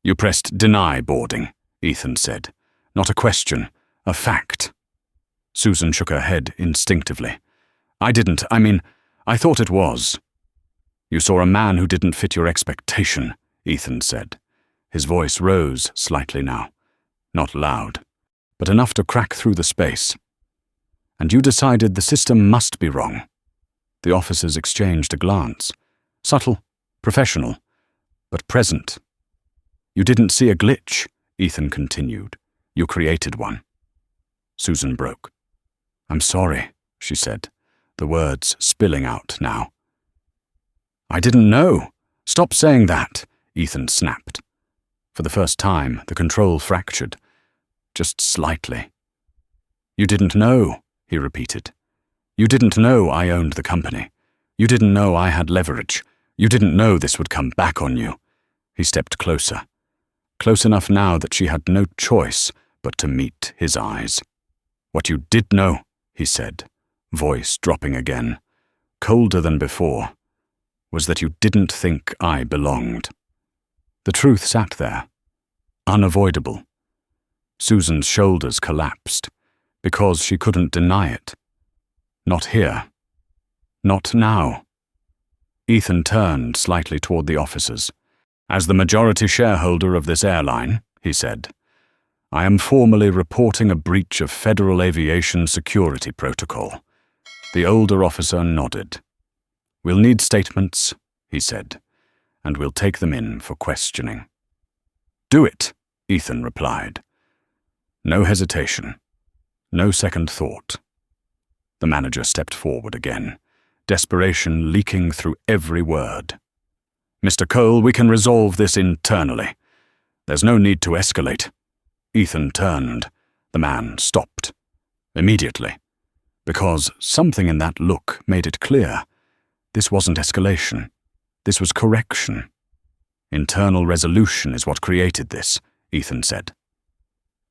"You pressed deny boarding," Ethan said. "Not a question, a fact." Susan shook her head instinctively. I thought it was." "You saw a man who didn't fit your expectation," Ethan said. His voice rose slightly now. Not loud, but enough to crack through the space. "And you decided the system must be wrong." The officers exchanged a glance. Subtle, professional, but present. "You didn't see a glitch," Ethan continued. "You created one." Susan broke. "I'm sorry," she said, the words spilling out now. "I didn't know. Stop saying that," Ethan snapped. For the first time, the control fractured. Just slightly. "You didn't know," he repeated. "You didn't know I owned the company. You didn't know I had leverage. You didn't know this would come back on you." He stepped closer. Close enough now that she had no choice but to meet his eyes. "What you did know," he said, voice dropping again, colder than before, "was that you didn't think I belonged." The truth sat there, unavoidable. Susan's shoulders collapsed, because she couldn't deny it. Not here. Not now. Ethan turned slightly toward the officers. "As the majority shareholder of this airline," he said, "I am formally reporting a breach of Federal Aviation Security Protocol." The older officer nodded. "We'll need statements," he said, "and we'll take them in for questioning." "Do it," Ethan replied. No hesitation. No second thought. The manager stepped forward again, desperation leaking through every word. "Mr. Cole, we can resolve this internally. There's no need to escalate." Ethan turned. The man stopped. Immediately. Because something in that look made it clear. This wasn't escalation. This was correction. "Internal resolution is what created this," Ethan said.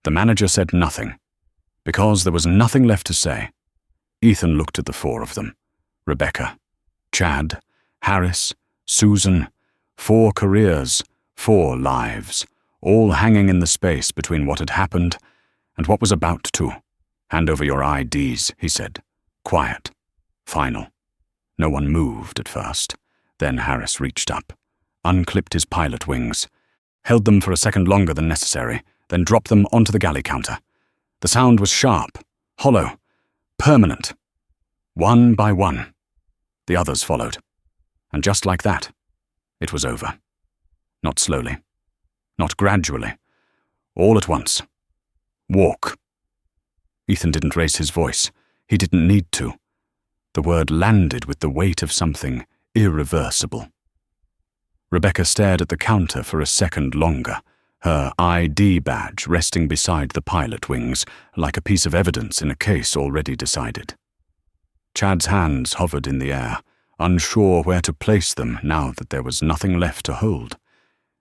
The manager said nothing. Because there was nothing left to say, Ethan looked at the four of them. Rebecca, Chad, Harris, Susan. 4 careers, 4 lives, all hanging in the space between what had happened and what was about to. "Hand over your IDs," he said. Quiet. Final. No one moved at first. Then Harris reached up, unclipped his pilot wings, held them for a second longer than necessary, then dropped them onto the galley counter. The sound was sharp, hollow, permanent. One by one, the others followed. And just like that, it was over. Not slowly, not gradually, all at once. Walk. Ethan didn't raise his voice. He didn't need to. The word landed with the weight of something irreversible. Rebecca stared at the counter for a second longer, her ID badge resting beside the pilot wings like a piece of evidence in a case already decided. Chad's hands hovered in the air, unsure where to place them now that there was nothing left to hold.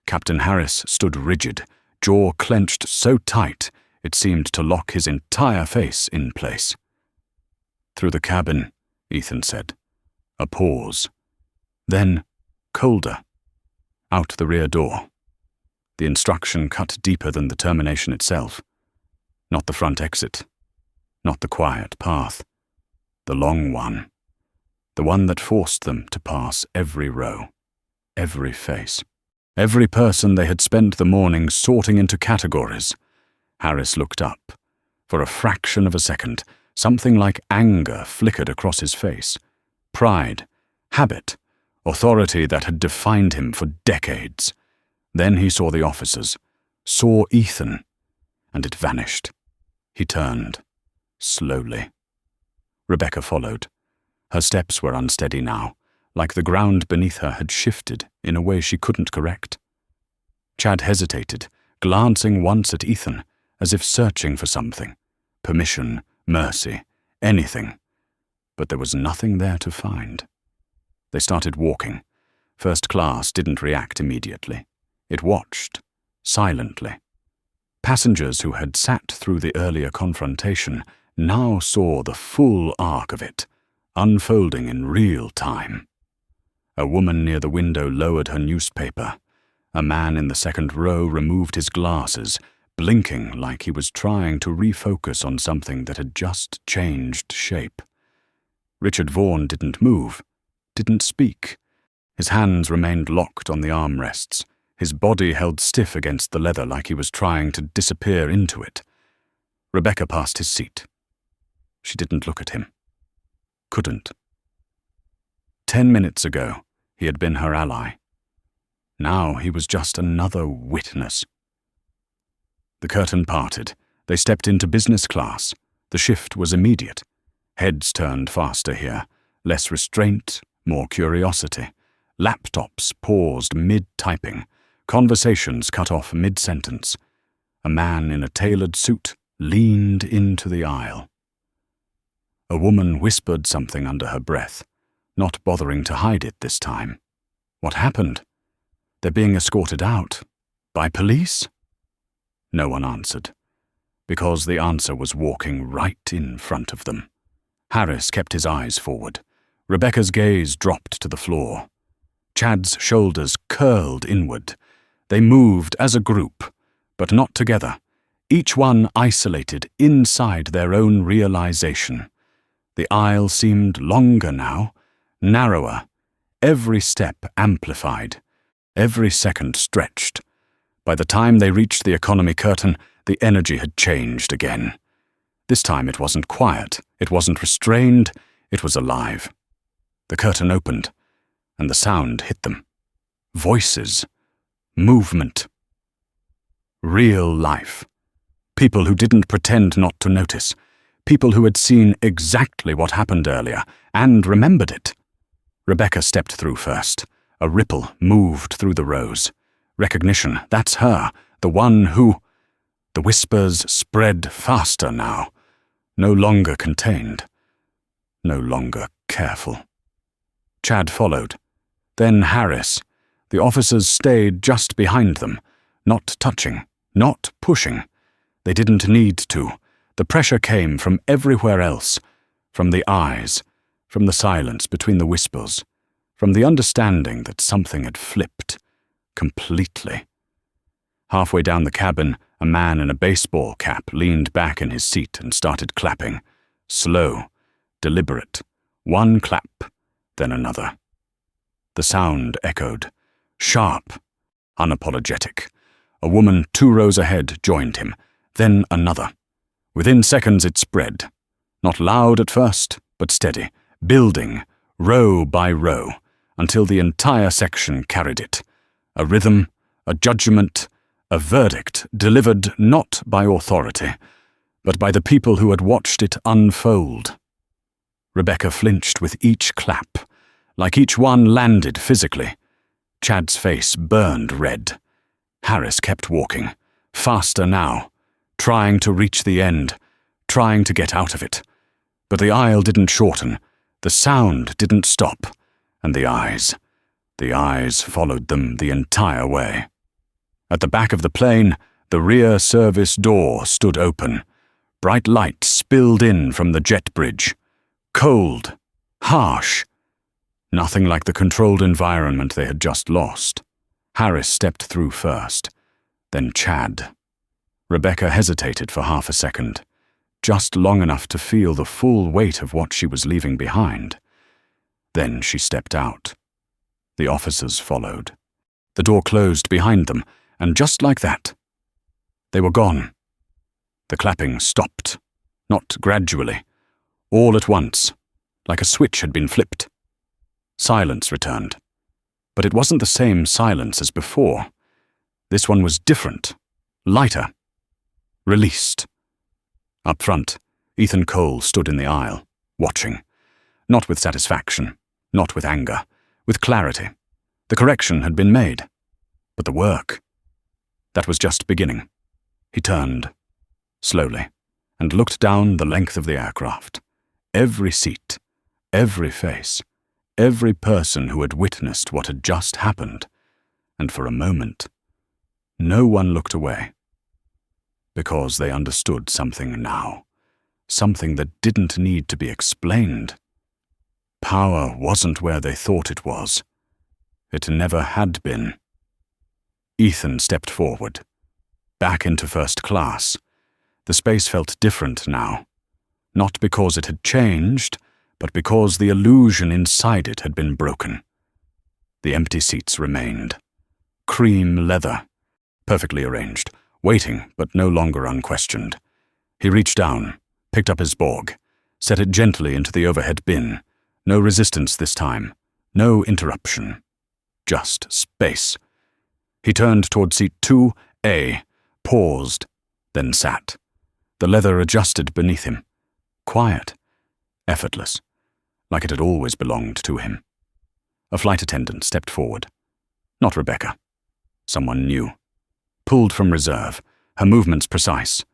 Captain Harris stood rigid, jaw clenched so tight it seemed to lock his entire face in place. "Through the cabin," Ethan said. A pause. Then, colder. Out the rear door. The instruction cut deeper than the termination itself. Not the front exit. Not the quiet path. The long one. The one that forced them to pass every row. Every face. Every person they had spent the morning sorting into categories. Harris looked up. For a fraction of a second, something like anger flickered across his face. Pride, habit, authority that had defined him for decades. Then he saw the officers, saw Ethan, and it vanished. He turned, slowly. Rebecca followed. Her steps were unsteady now, like the ground beneath her had shifted in a way she couldn't correct. Chad hesitated, glancing once at Ethan, as if searching for something. Permission, mercy, anything. But there was nothing there to find. They started walking. First class didn't react immediately. It watched, silently. Passengers who had sat through the earlier confrontation now saw the full arc of it, unfolding in real time. A woman near the window lowered her newspaper. A man in the second row removed his glasses, blinking like he was trying to refocus on something that had just changed shape. Richard Vaughan didn't move, didn't speak. His hands remained locked on the armrests, his body held stiff against the leather like he was trying to disappear into it. Rebecca passed his seat. She didn't look at him. Couldn't. 10 minutes ago, he had been her ally. Now he was just another witness. The curtain parted. They stepped into business class. The shift was immediate. Heads turned faster here. Less restraint, more curiosity. Laptops paused mid-typing. Conversations cut off mid-sentence. A man in a tailored suit leaned into the aisle. A woman whispered something under her breath, not bothering to hide it this time. What happened? They're being escorted out. By police? No one answered, because the answer was walking right in front of them. Harris kept his eyes forward. Rebecca's gaze dropped to the floor. Chad's shoulders curled inward. They moved as a group, but not together, each one isolated inside their own realization. The aisle seemed longer now, narrower, every step amplified, every second stretched. By the time they reached the economy curtain, the energy had changed again. This time it wasn't quiet, it wasn't restrained, it was alive. The curtain opened, and the sound hit them. Voices. Movement. Real life. People who didn't pretend not to notice. People who had seen exactly what happened earlier, and remembered it. Rebecca stepped through first. A ripple moved through the rows. Recognition, that's her, the one who... The whispers spread faster now. No longer contained. No longer careful. Chad followed. Then Harris. The officers stayed just behind them, not touching, not pushing. They didn't need to. The pressure came from everywhere else, from the eyes, from the silence between the whispers, from the understanding that something had flipped, completely. Halfway down the cabin, a man in a baseball cap leaned back in his seat and started clapping. Slow, deliberate. One clap, then another. The sound echoed. Sharp, unapologetic. A woman 2 rows ahead joined him, then another. Within seconds it spread. Not loud at first, but steady, building, row by row, until the entire section carried it. A rhythm, a judgment, a verdict delivered not by authority, but by the people who had watched it unfold. Rebecca flinched with each clap, like each one landed physically. Chad's face burned red. Harris kept walking, faster now, trying to reach the end, trying to get out of it. But the aisle didn't shorten, the sound didn't stop, and the eyes followed them the entire way. At the back of the plane, the rear service door stood open. Bright light spilled in from the jet bridge. Cold, harsh. Nothing like the controlled environment they had just lost. Harris stepped through first, then Chad. Rebecca hesitated for half a second, just long enough to feel the full weight of what she was leaving behind. Then she stepped out. The officers followed. The door closed behind them, and just like that, they were gone. The clapping stopped, not gradually, all at once, like a switch had been flipped. Silence returned, but it wasn't the same silence as before. This one was different, lighter, released. Up front, Ethan Cole stood in the aisle, watching, not with satisfaction, not with anger, with clarity. The correction had been made, but the work, that was just beginning. He turned, slowly, and looked down the length of the aircraft. Every seat, every face, every person who had witnessed what had just happened, and for a moment, no one looked away, because they understood something now, something that didn't need to be explained. Power wasn't where they thought it was. It never had been. Ethan stepped forward, back into first class. The space felt different now, not because it had changed, but because the illusion inside it had been broken. The empty seats remained. Cream leather, perfectly arranged, waiting but no longer unquestioned. He reached down, picked up his Borg, set it gently into the overhead bin. No resistance this time, no interruption. Just space. He turned toward seat 2A, paused, then sat. The leather adjusted beneath him. Quiet, effortless, like it had always belonged to him. A flight attendant stepped forward. Not Rebecca. Someone new. Pulled from reserve, her movements precise,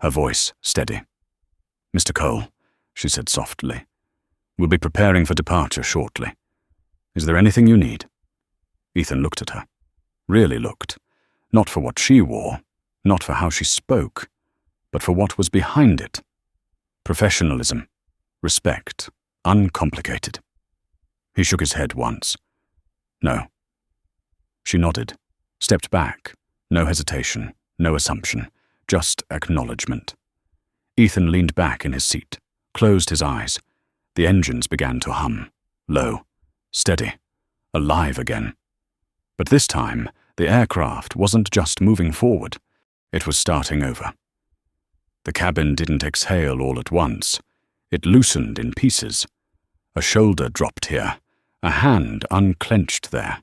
her voice steady. "Mr. Cole," she said softly, "we'll be preparing for departure shortly. Is there anything you need?" Ethan looked at her. Really looked. Not for what she wore, not for how she spoke, but for what was behind it. Professionalism, respect, uncomplicated. He shook his head once. No. She nodded, stepped back, no hesitation, no assumption, just acknowledgement. Ethan leaned back in his seat, closed his eyes. The engines began to hum, low, steady, alive again. But this time, the aircraft wasn't just moving forward, it was starting over. The cabin didn't exhale all at once. It loosened in pieces. A shoulder dropped here, a hand unclenched there.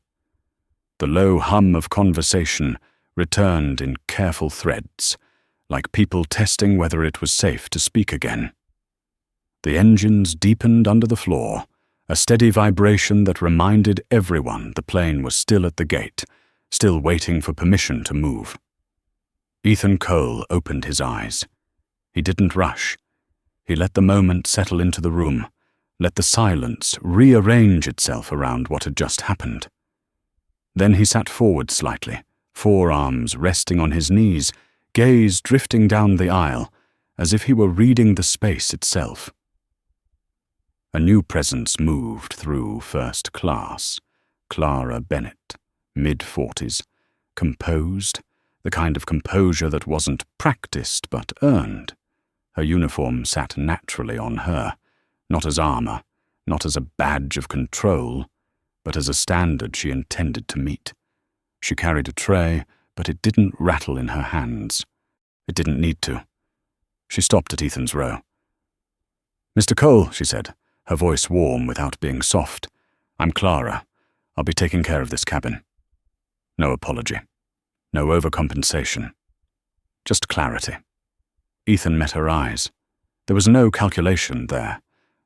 The low hum of conversation returned in careful threads, like people testing whether it was safe to speak again. The engines deepened under the floor, a steady vibration that reminded everyone the plane was still at the gate, still waiting for permission to move. Ethan Cole opened his eyes. He didn't rush. He let the moment settle into the room, let the silence rearrange itself around what had just happened. Then he sat forward slightly, forearms resting on his knees, gaze drifting down the aisle, as if he were reading the space itself. A new presence moved through first class. Clara Bennett, mid-40s, composed, the kind of composure that wasn't practiced but earned. Her uniform sat naturally on her, not as armor, not as a badge of control, but as a standard she intended to meet. She carried a tray, but it didn't rattle in her hands. It didn't need to. She stopped at Ethan's row. "Mr. Cole," she said, her voice warm without being soft. "I'm Clara. I'll be taking care of this cabin." No apology. No overcompensation. Just clarity. Ethan met her eyes. There was no calculation there.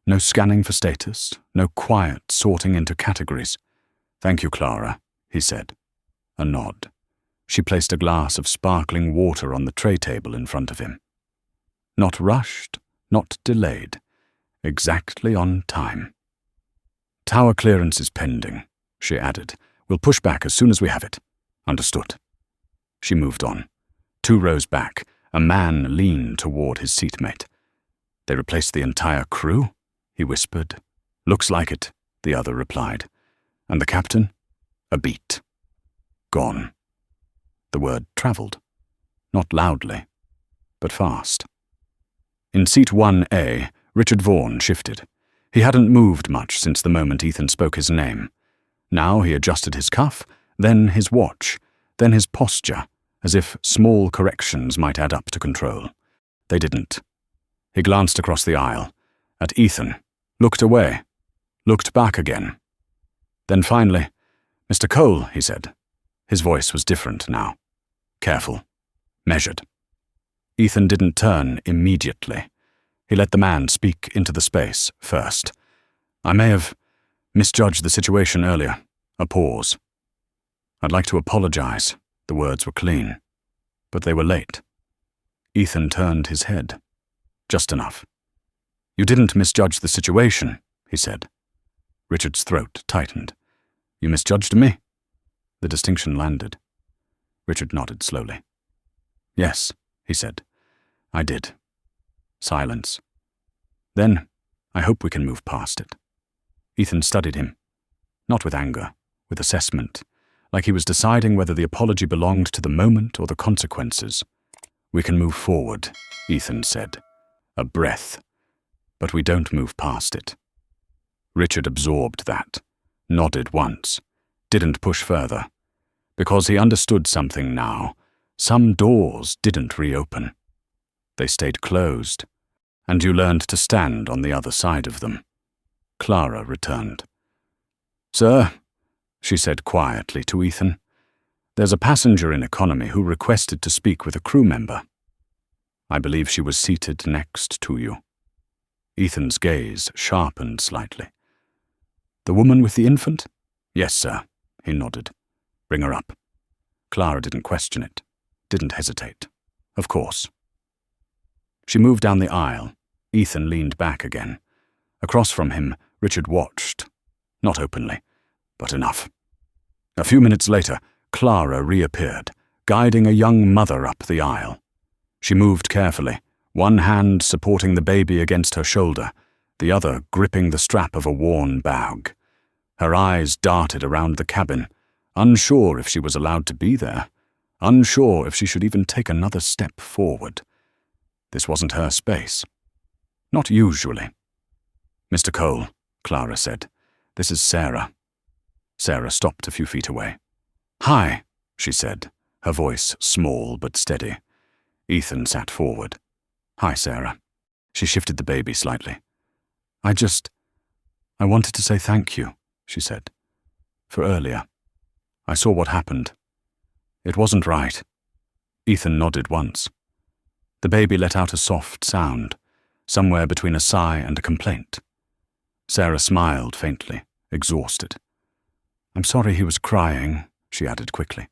No scanning for status. No quiet sorting into categories. "Thank you, Clara," he said. A nod. She placed a glass of sparkling water on the tray table in front of him. Not rushed, not delayed. Exactly on time. "Tower clearance is pending," she added. "We'll push back as soon as we have it." "Understood." She moved on. 2 rows back, a man leaned toward his seatmate. "They replaced the entire crew?" he whispered. "Looks like it," the other replied. "And the captain?" "A beat. Gone." The word traveled. Not loudly, but fast. In seat 1A, Richard Vaughan shifted. He hadn't moved much since the moment Ethan spoke his name. Now he adjusted his cuff, then his watch, then his posture, as if small corrections might add up to control. They didn't. He glanced across the aisle, at Ethan, looked away, looked back again. Then finally, "Mr. Cole," he said. His voice was different now. Careful. Measured. Ethan didn't turn immediately. He let the man speak into the space first. "I may have misjudged the situation earlier." A pause. "I'd like to apologize." The words were clean. But they were late. Ethan turned his head. Just enough. "You didn't misjudge the situation," he said. Richard's throat tightened. "You misjudged me?" The distinction landed. Richard nodded slowly. "Yes," he said. "I did." Silence. "Then, I hope we can move past it." Ethan studied him. Not with anger, with assessment, like he was deciding whether the apology belonged to the moment or the consequences. "We can move forward," Ethan said. A breath. "But we don't move past it." Richard absorbed that, nodded once, didn't push further. Because he understood something now. Some doors didn't reopen. They stayed closed, and you learned to stand on the other side of them. Clara returned. "Sir," she said quietly to Ethan, "there's a passenger in economy who requested to speak with a crew member. I believe she was seated next to you." Ethan's gaze sharpened slightly. "The woman with the infant?" "Yes, sir," he nodded. "Bring her up." Clara didn't question it, didn't hesitate. Of course. She moved down the aisle. Ethan leaned back again. Across from him, Richard watched. Not openly, but enough. A few minutes later, Clara reappeared, guiding a young mother up the aisle. She moved carefully, one hand supporting the baby against her shoulder, the other gripping the strap of a worn bag. Her eyes darted around the cabin, unsure if she was allowed to be there, unsure if she should even take another step forward. This wasn't her space. Not usually. "Mr. Cole," Clara said. "This is Sarah." Sarah stopped a few feet away. "Hi," she said, her voice small but steady. Ethan sat forward. "Hi, Sarah." She shifted the baby slightly. I wanted to say thank you," she said. "For earlier. I saw what happened. It wasn't right." Ethan nodded once. The baby let out a soft sound, somewhere between a sigh and a complaint. Sarah smiled faintly, exhausted. "I'm sorry he was crying," she added quickly.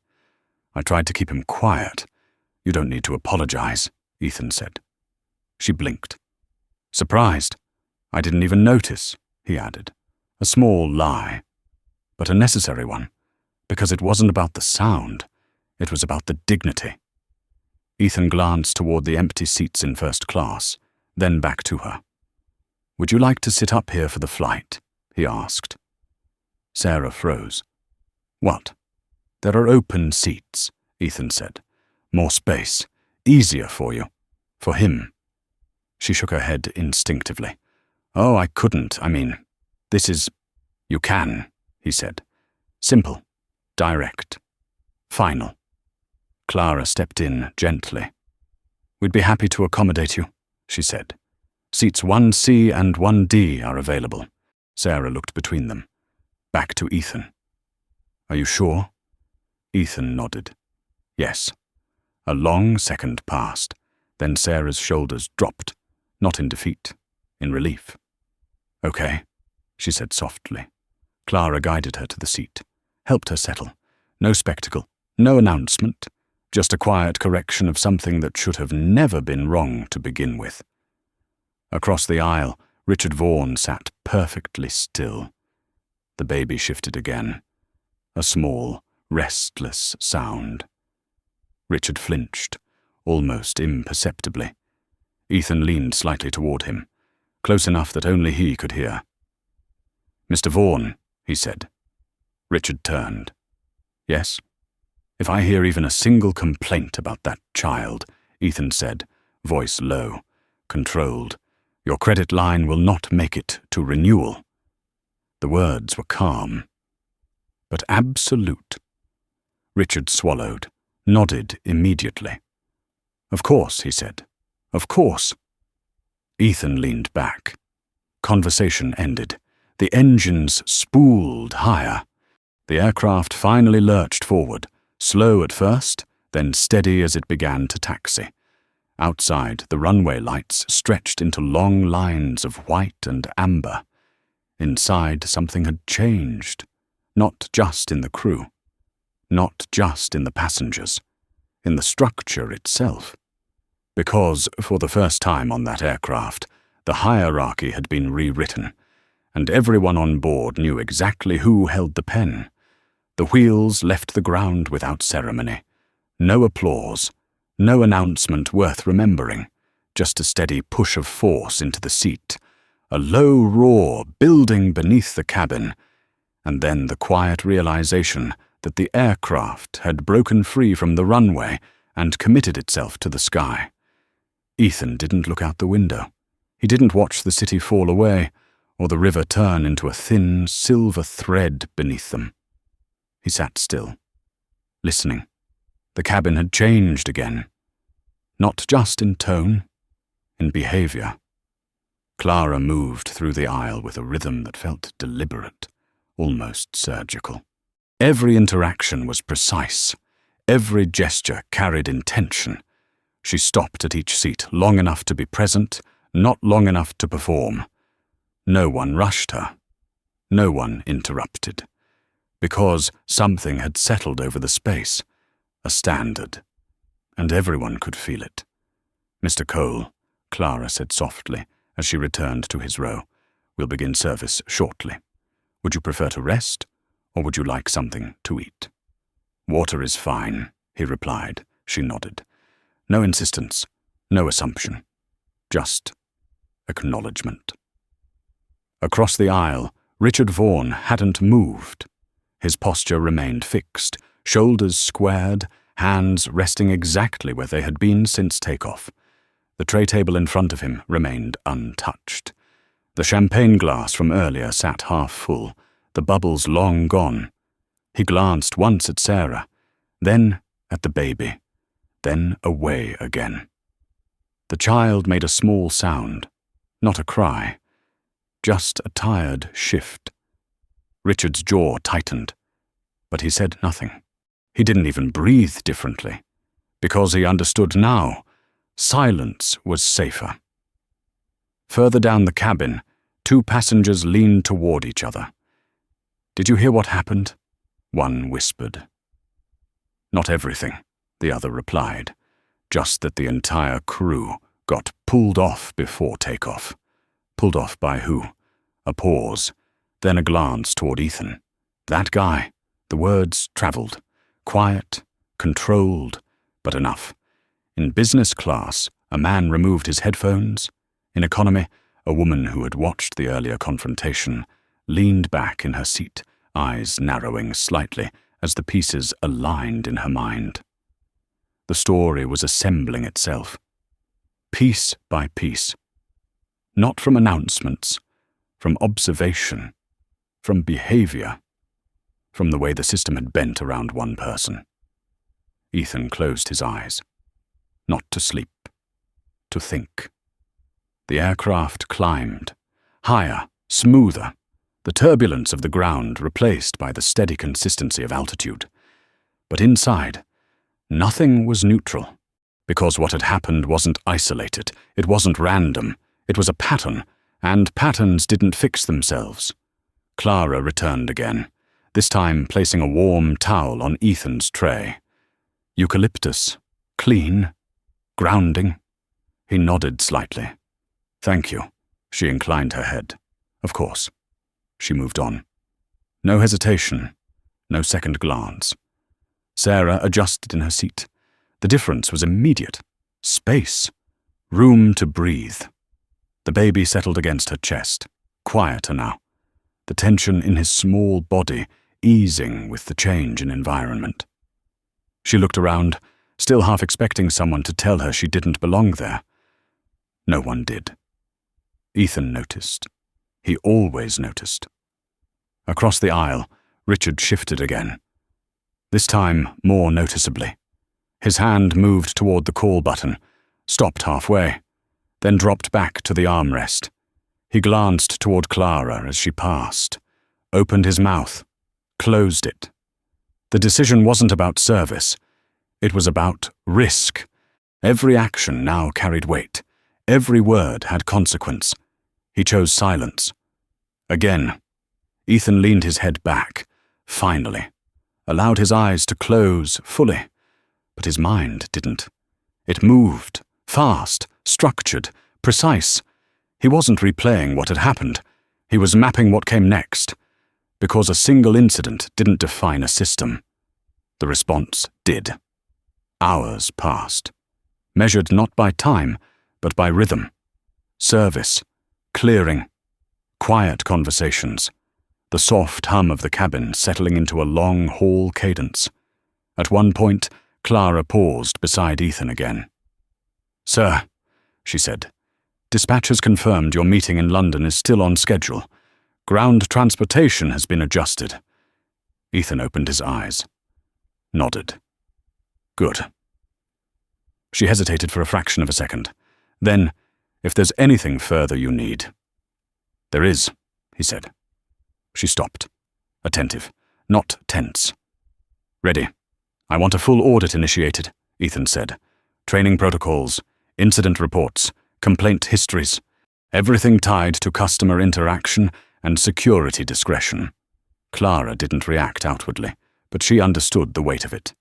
"I tried to keep him quiet." "You don't need to apologize," Ethan said. She blinked. "Surprised? I didn't even notice," he added. A small lie, but a necessary one, because it wasn't about the sound, it was about the dignity. Ethan glanced toward the empty seats in first class, then back to her. "Would you like to sit up here for the flight?" he asked. Sarah froze. "What?" There are open seats, Ethan said. More space. Easier for you. For him. She shook her head instinctively. Oh, I couldn't. This is... You can, he said. Simple. Direct. Final. Clara stepped in gently. We'd be happy to accommodate you, she said. Seats 1C and 1D are available. Sarah looked between them. Back to Ethan. Are you sure? Ethan nodded. Yes. A long second passed. Then Sarah's shoulders dropped, not in defeat, in relief. Okay, she said softly. Clara guided her to the seat, helped her settle. No spectacle, no announcement, just a quiet correction of something that should have never been wrong to begin with. Across the aisle, Richard Vaughan sat perfectly still. The baby shifted again. A small, restless sound. Richard flinched, almost imperceptibly. Ethan leaned slightly toward him, close enough that only he could hear. Mr. Vaughan, he said. Richard turned. Yes? If I hear even a single complaint about that child, Ethan said, voice low, controlled, your credit line will not make it to renewal. The words were calm, but absolute. Richard swallowed, nodded immediately. Of course, he said. Of course. Ethan leaned back. Conversation ended. The engines spooled higher. The aircraft finally lurched forward, slow at first, then steady as it began to taxi. Outside, the runway lights stretched into long lines of white and amber. Inside, something had changed. Not just in the crew. Not just in the passengers. In the structure itself. Because, for the first time on that aircraft, the hierarchy had been rewritten, and everyone on board knew exactly who held the pen. The wheels left the ground without ceremony. No applause, no announcement worth remembering, just a steady push of force into the seat, a low roar building beneath the cabin, and then the quiet realization that the aircraft had broken free from the runway and committed itself to the sky. Ethan didn't look out the window. He didn't watch the city fall away, or the river turn into a thin, silver thread beneath them. He sat still, listening. The cabin had changed again. Not just in tone, in behavior. Clara moved through the aisle with a rhythm that felt deliberate, almost surgical. Every interaction was precise. Every gesture carried intention. She stopped at each seat long enough to be present, not long enough to perform. No one rushed her. No one interrupted. Because something had settled over the space. A standard. And everyone could feel it. Mr. Cole, Clara said softly as she returned to his row, we'll begin service shortly. Would you prefer to rest, or would you like something to eat? Water is fine, he replied. She nodded. No insistence, no assumption. Just acknowledgement. Across the aisle, Richard Vaughan hadn't moved. His posture remained fixed, shoulders squared, hands resting exactly where they had been since takeoff. The tray table in front of him remained untouched. The champagne glass from earlier sat half full, the bubbles long gone. He glanced once at Sarah, then at the baby, then away again. The child made a small sound, not a cry, just a tired shift. Richard's jaw tightened, but he said nothing. He didn't even breathe differently, because he understood now. Silence was safer. Further down the cabin, two passengers leaned toward each other. Did you hear what happened? One whispered. Not everything, the other replied, just that the entire crew got pulled off before takeoff. Pulled off by who? A pause, then a glance toward Ethan. That guy. The words traveled. Quiet, controlled, but enough. In business class, a man removed his headphones. In economy, a woman who had watched the earlier confrontation leaned back in her seat, eyes narrowing slightly as the pieces aligned in her mind. The story was assembling itself, piece by piece, not from announcements, from observation, from behavior, from the way the system had bent around one person. Ethan closed his eyes, not to sleep, to think. The aircraft climbed, higher, smoother, the turbulence of the ground replaced by the steady consistency of altitude. But inside, nothing was neutral, because what had happened wasn't isolated, it wasn't random, it was a pattern, and patterns didn't fix themselves. Clara returned again, this time placing a warm towel on Ethan's tray. Eucalyptus, clean, grounding. He nodded slightly. "Thank you." She inclined her head. "Of course." She moved on. No hesitation, no second glance. Sarah adjusted in her seat. The difference was immediate. Space. Room to breathe. The baby settled against her chest, quieter now. The tension in his small body easing with the change in environment. She looked around, still half expecting someone to tell her she didn't belong there. No one did. Ethan noticed. He always noticed. Across the aisle, Richard shifted again. This time, more noticeably. His hand moved toward the call button, stopped halfway, then dropped back to the armrest. He glanced toward Clara as she passed, opened his mouth, closed it. The decision wasn't about service. It was about risk. Every action now carried weight. Every word had consequence. He chose silence. Again, Ethan leaned his head back, finally, allowed his eyes to close fully, but his mind didn't. It moved, fast, structured, precise. He wasn't replaying what had happened. He was mapping what came next, because a single incident didn't define a system. The response did. Hours passed, measured not by time, but by rhythm. Service, clearing, quiet conversations, the soft hum of the cabin settling into a long hall cadence. At one point, Clara paused beside Ethan again. "Sir," she said, "dispatch has confirmed your meeting in London is still on schedule. Ground transportation has been adjusted." Ethan opened his eyes, nodded. "Good." She hesitated for a fraction of a second. Then, "If there's anything further you need." "There is," he said. She stopped, attentive, not tense. "Ready. I want a full audit initiated," Ethan said. "Training protocols, incident reports, complaint histories, everything tied to customer interaction and security discretion." Clara didn't react outwardly, but she understood the weight of it.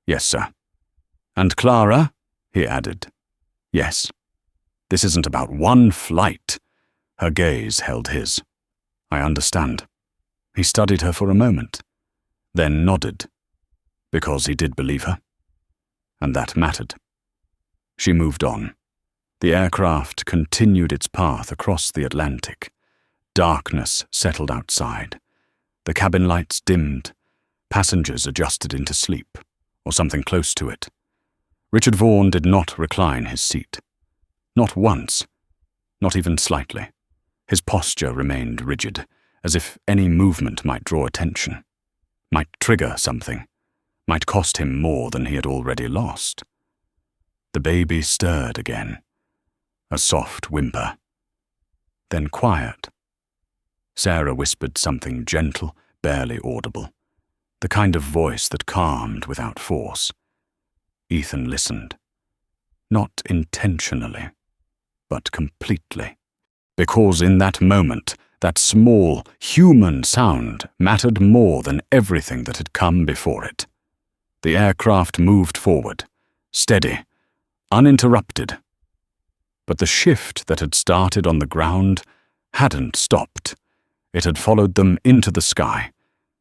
"Yes, sir." "And Clara," he added. "Yes. This isn't about one flight." Her gaze held his. "I understand." He studied her for a moment, then nodded, because he did believe her. And that mattered. She moved on. The aircraft continued its path across the Atlantic. Darkness settled outside. The cabin lights dimmed. Passengers adjusted into sleep, or something close to it. Richard Vaughan did not recline his seat. Not once. Not even slightly. His posture remained rigid, as if any movement might draw attention, might trigger something, might cost him more than he had already lost. The baby stirred again. A soft whimper. Then quiet. Sarah whispered something gentle, barely audible, the kind of voice that calmed without force. Ethan listened. Not intentionally, but completely. Because in that moment, that small, human sound mattered more than everything that had come before it. The aircraft moved forward, steady, uninterrupted. But the shift that had started on the ground hadn't stopped. It had followed them into the sky,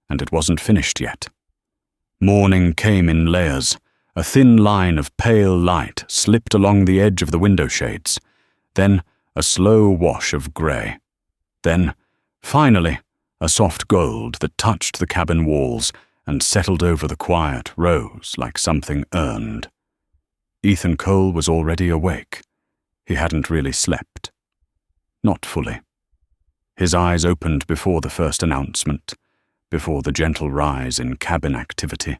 and it wasn't finished yet. Morning came in layers. A thin line of pale light slipped along the edge of the window shades. Then a slow wash of grey. Then, finally, a soft gold that touched the cabin walls and settled over the quiet rose like something earned. Ethan Cole was already awake. He hadn't really slept. Not fully. His eyes opened before the first announcement, before the gentle rise in cabin activity,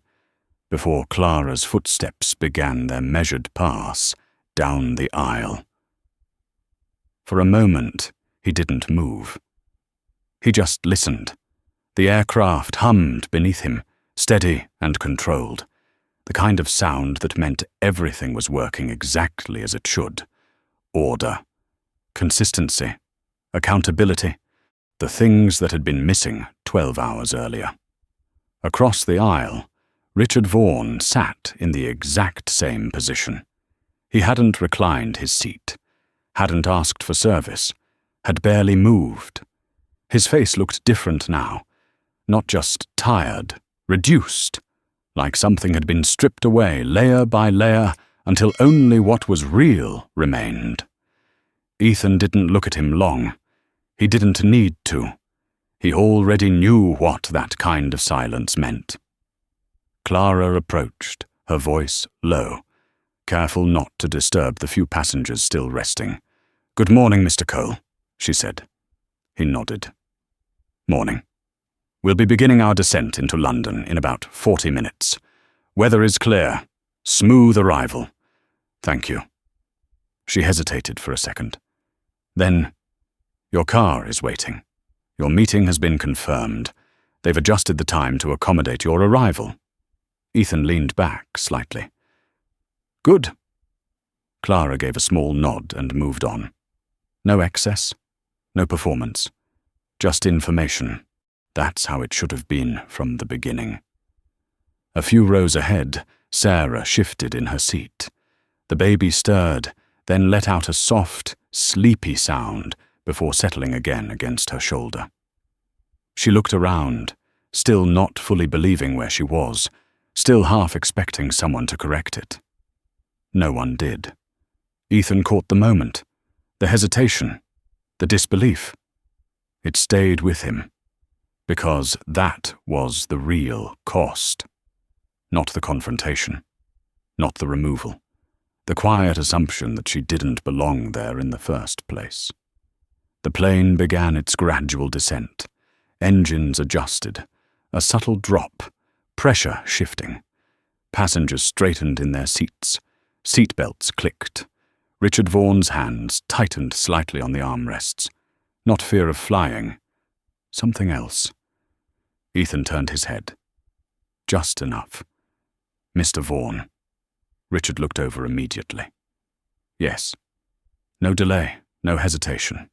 before Clara's footsteps began their measured pass down the aisle. For a moment, he didn't move. He just listened. The aircraft hummed beneath him, steady and controlled, the kind of sound that meant everything was working exactly as it should. Order, consistency, accountability, the things that had been missing 12 hours earlier. Across the aisle, Richard Vaughan sat in the exact same position. He hadn't reclined his seat, hadn't asked for service, had barely moved. His face looked different now, not just tired, reduced, like something had been stripped away layer by layer until only what was real remained. Ethan didn't look at him long. He didn't need to. He already knew what that kind of silence meant. Clara approached, her voice low, careful not to disturb the few passengers still resting. "Good morning, Mr. Cole," she said. He nodded. "Morning. We'll be beginning our descent into London in about 40 minutes. Weather is clear. Smooth arrival. Thank you." She hesitated for a second. Then, "Your car is waiting. Your meeting has been confirmed. They've adjusted the time to accommodate your arrival." Ethan leaned back slightly. "Good." Clara gave a small nod and moved on. No excess, no performance, just information. That's how it should have been from the beginning. A few rows ahead, Sarah shifted in her seat. The baby stirred, then let out a soft, sleepy sound before settling again against her shoulder. She looked around, still not fully believing where she was, still half expecting someone to correct it. No one did. Ethan caught the moment, the hesitation, the disbelief. It stayed with him, because that was the real cost. Not the confrontation, not the removal, the quiet assumption that she didn't belong there in the first place. The plane began its gradual descent. Engines adjusted, a subtle drop, pressure shifting. Passengers straightened in their seats. Seatbelts clicked. Richard Vaughan's hands tightened slightly on the armrests. Not fear of flying. Something else. Ethan turned his head. Just enough. "Mr. Vaughan." Richard looked over immediately. "Yes." No delay, no hesitation.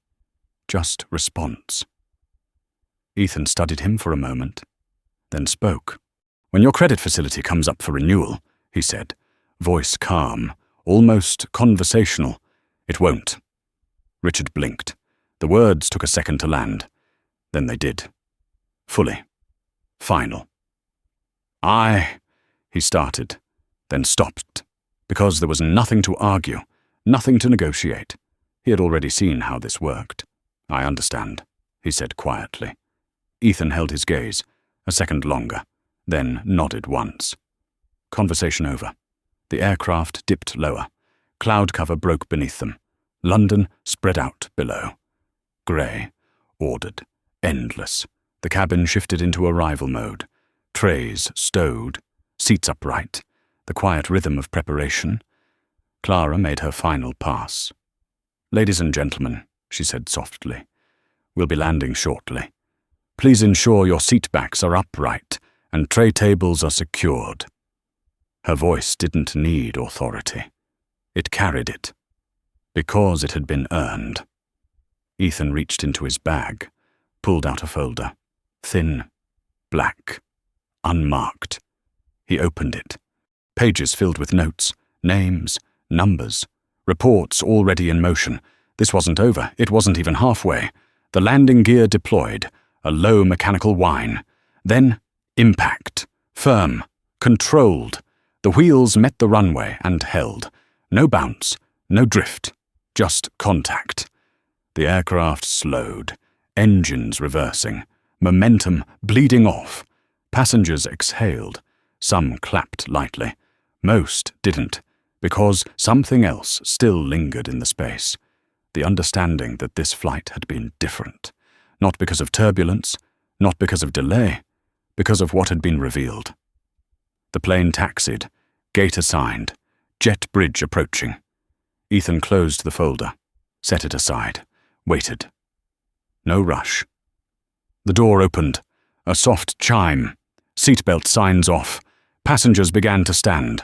Just response. Ethan studied him for a moment, then spoke. "When your credit facility comes up for renewal," he said, voice calm, almost conversational. "It won't." Richard blinked. The words took a second to land. Then they did. Fully. Final. He started, then stopped, because there was nothing to argue, nothing to negotiate. He had already seen how this worked. "I understand," he said quietly. Ethan held his gaze, a second longer, then nodded once. Conversation over. The aircraft dipped lower. Cloud cover broke beneath them. London spread out below. Grey, ordered, endless. The cabin shifted into arrival mode. Trays stowed, seats upright, the quiet rhythm of preparation. Clara made her final pass. "Ladies and gentlemen," she said softly, "we'll be landing shortly. Please ensure your seat backs are upright and tray tables are secured." Her voice didn't need authority. It carried it, because it had been earned. Ethan reached into his bag, pulled out a folder. Thin, black, unmarked. He opened it. Pages filled with notes, names, numbers, reports already in motion. This wasn't over. It wasn't even halfway. The landing gear deployed, a low mechanical whine. Then impact. Firm, controlled. The wheels met the runway and held. No bounce, no drift, just contact. The aircraft slowed, engines reversing, momentum bleeding off. Passengers exhaled. Some clapped lightly. Most didn't, because something else still lingered in the space. The understanding that this flight had been different. Not because of turbulence, not because of delay, because of what had been revealed. The plane taxied, gate assigned, jet bridge approaching. Ethan closed the folder, set it aside, waited. No rush. The door opened. A soft chime. Seatbelt signs off. Passengers began to stand.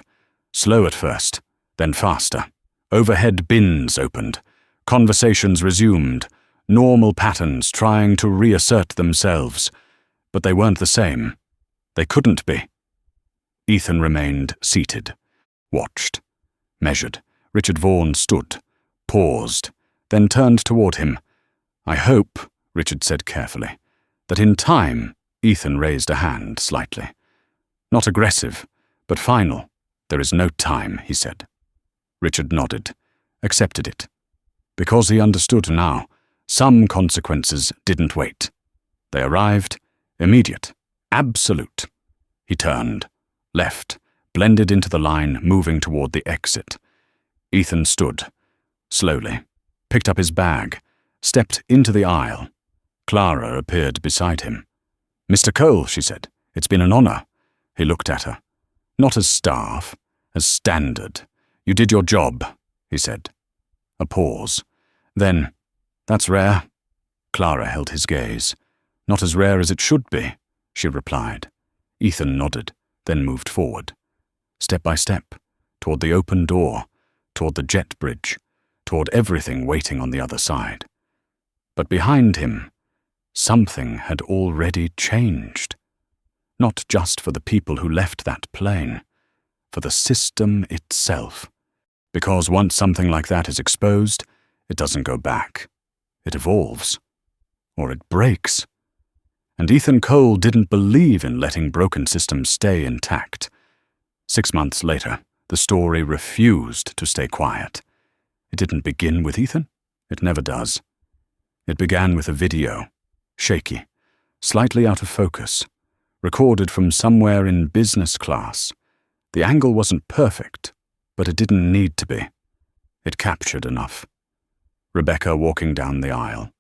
Slow at first, then faster. Overhead bins opened. Conversations resumed. Normal patterns trying to reassert themselves. But they weren't the same. They couldn't be. Ethan remained seated. Watched. Measured. Richard Vaughan stood. Paused. Then turned toward him. "I hope," Richard said carefully, "that in time," Ethan raised a hand slightly. "Not aggressive, but final. There is no time," he said. Richard nodded, accepted it. Because he understood now, some consequences didn't wait. They arrived, immediate, absolute. He turned, left, blended into the line, moving toward the exit. Ethan stood, slowly, picked up his bag, stepped into the aisle. Clara appeared beside him. "Mr. Cole," she said, "it's been an honor." He looked at her. "Not as staff, as standard. You did your job," he said. A pause. Then, "That's rare." Clara held his gaze. "Not as rare as it should be," she replied. Ethan nodded, then moved forward. Step by step, toward the open door, toward the jet bridge, toward everything waiting on the other side. But behind him, something had already changed. Not just for the people who left that plane, for the system itself. Because once something like that is exposed, it doesn't go back. It evolves. Or it breaks. And Ethan Cole didn't believe in letting broken systems stay intact. 6 months later, the story refused to stay quiet. It didn't begin with Ethan. It never does. It began with a video, shaky, slightly out of focus, recorded from somewhere in business class. The angle wasn't perfect, but it didn't need to be. It captured enough. Rebecca walking down the aisle,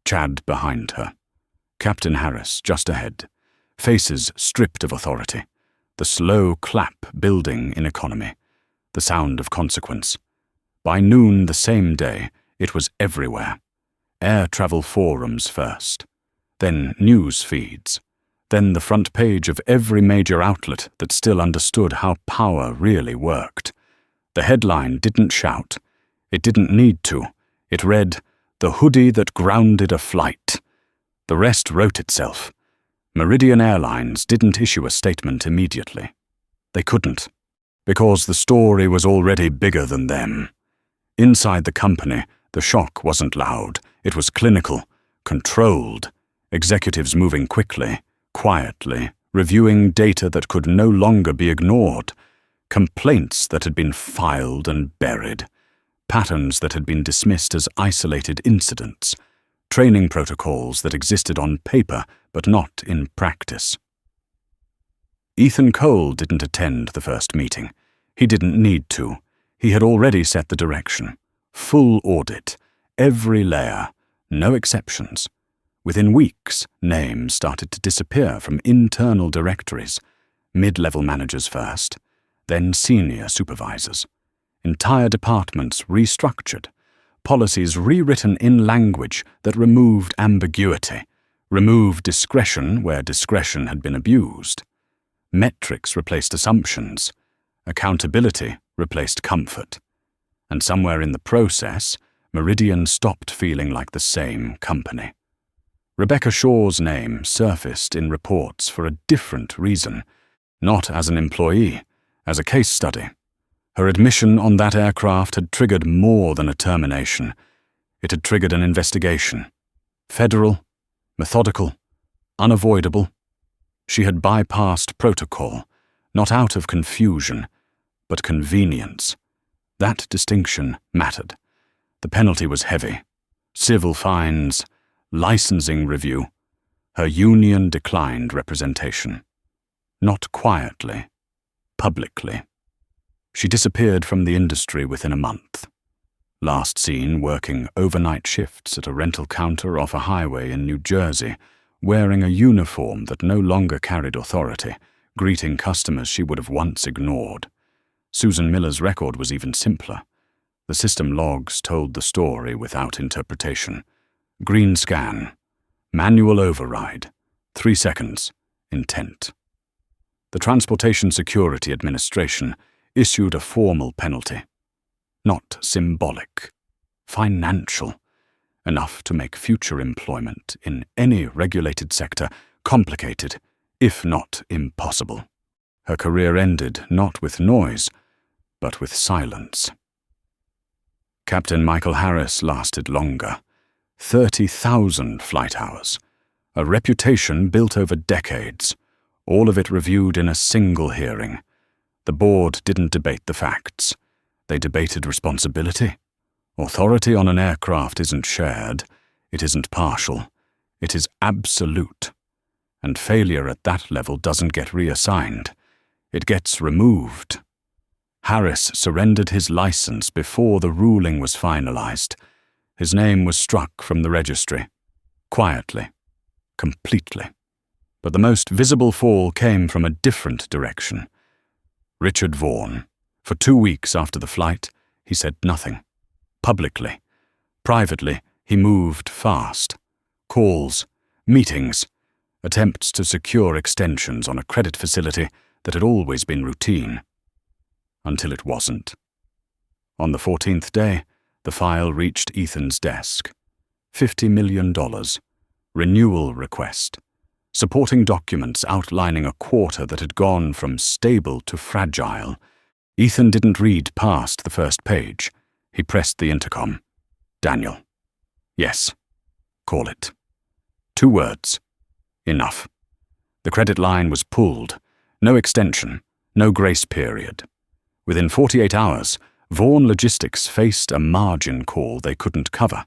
Chad behind her, Captain Harris just ahead, faces stripped of authority, the slow clap building in economy, the sound of consequence. By noon the same day, it was everywhere. Air travel forums first, then news feeds, then the front page of every major outlet that still understood how power really worked. The headline didn't shout. It didn't need to. It read, "The hoodie that grounded a flight." The rest wrote itself. Meridian Airlines didn't issue a statement immediately. They couldn't, because the story was already bigger than them. Inside the company, the shock wasn't loud. It was clinical, controlled. Executives moving quickly, quietly, reviewing data that could no longer be ignored. Complaints that had been filed and buried. Patterns that had been dismissed as isolated incidents. Training protocols that existed on paper but not in practice. Ethan Cole didn't attend the first meeting. He didn't need to. He had already set the direction. Full audit. Every layer. No exceptions. Within weeks, names started to disappear from internal directories. Mid-level managers first, then senior supervisors. Entire departments restructured. Policies rewritten in language that removed ambiguity, removed discretion where discretion had been abused. Metrics replaced assumptions. Accountability replaced comfort. And somewhere in the process, Meridian stopped feeling like the same company. Rebecca Shaw's name surfaced in reports for a different reason, not as an employee, as a case study. Her admission on that aircraft had triggered more than a termination. It had triggered an investigation. Federal, methodical, unavoidable. She had bypassed protocol, not out of confusion, but convenience. That distinction mattered. The penalty was heavy. Civil fines, licensing review. Her union declined representation. Not quietly, publicly. She disappeared from the industry within a month. Last seen working overnight shifts at a rental counter off a highway in New Jersey, wearing a uniform that no longer carried authority, greeting customers she would have once ignored. Susan Miller's record was even simpler. The system logs told the story without interpretation. Green scan. Manual override. 3 seconds. Intent. The Transportation Security Administration issued a formal penalty. Not symbolic. Financial. Enough to make future employment in any regulated sector complicated, if not impossible. Her career ended not with noise, but with silence. Captain Michael Harris lasted longer. 30,000 flight hours. A reputation built over decades, all of it reviewed in a single hearing. The board didn't debate the facts. They debated responsibility. Authority on an aircraft isn't shared. It isn't partial. It is absolute. And failure at that level doesn't get reassigned. It gets removed. Harris surrendered his license before the ruling was finalized. His name was struck from the registry. Quietly. Completely. But the most visible fall came from a different direction. Richard Vaughan. For 2 weeks after the flight, he said nothing. Publicly. Privately, he moved fast. Calls, meetings, attempts to secure extensions on a credit facility that had always been routine. Until it wasn't. On the 14th day, the file reached Ethan's desk. $50 million. Renewal request. Supporting documents outlining a quarter that had gone from stable to fragile. Ethan didn't read past the first page. He pressed the intercom. Daniel. Yes. Call it. 2 words. Enough. The credit line was pulled. No extension. No grace period. Within 48 hours, Vaughan Logistics faced a margin call they couldn't cover.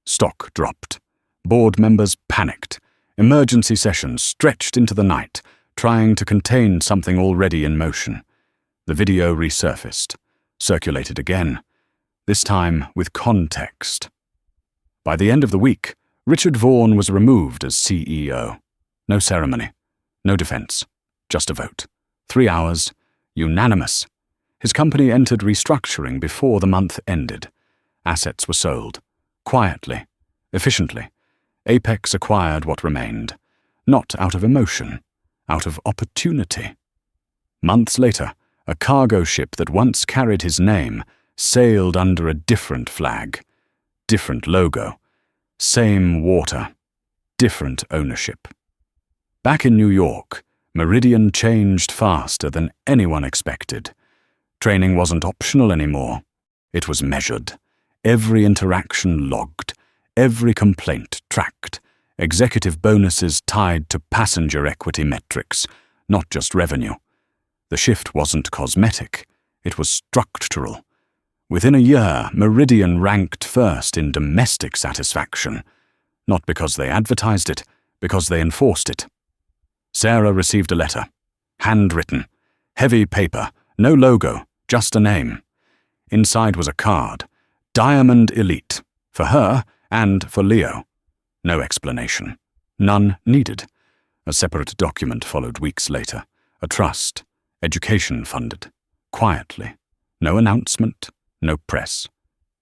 Stock dropped. Board members panicked. Emergency sessions stretched into the night, trying to contain something already in motion. The video resurfaced, circulated again, this time with context. By the end of the week, Richard Vaughan was removed as CEO. No ceremony, no defense, just a vote. 3 hours, unanimous. His company entered restructuring before the month ended. Assets were sold, quietly, efficiently. Apex acquired what remained, not out of emotion, out of opportunity. Months later, a cargo ship that once carried his name sailed under a different flag, different logo, same water, different ownership. Back in New York, Meridian changed faster than anyone expected. Training wasn't optional anymore. It was measured, every interaction logged, every complaint tracked, executive bonuses tied to passenger equity metrics, not just revenue. The shift wasn't cosmetic, it was structural. Within a year, Meridian ranked first in domestic satisfaction, not because they advertised it, because they enforced it. Sarah received a letter, handwritten, heavy paper, no logo, just a name. Inside was a card, Diamond Elite, for her and for Leo. No explanation. None needed. A separate document followed weeks later. A trust. Education funded. Quietly. No announcement. No press.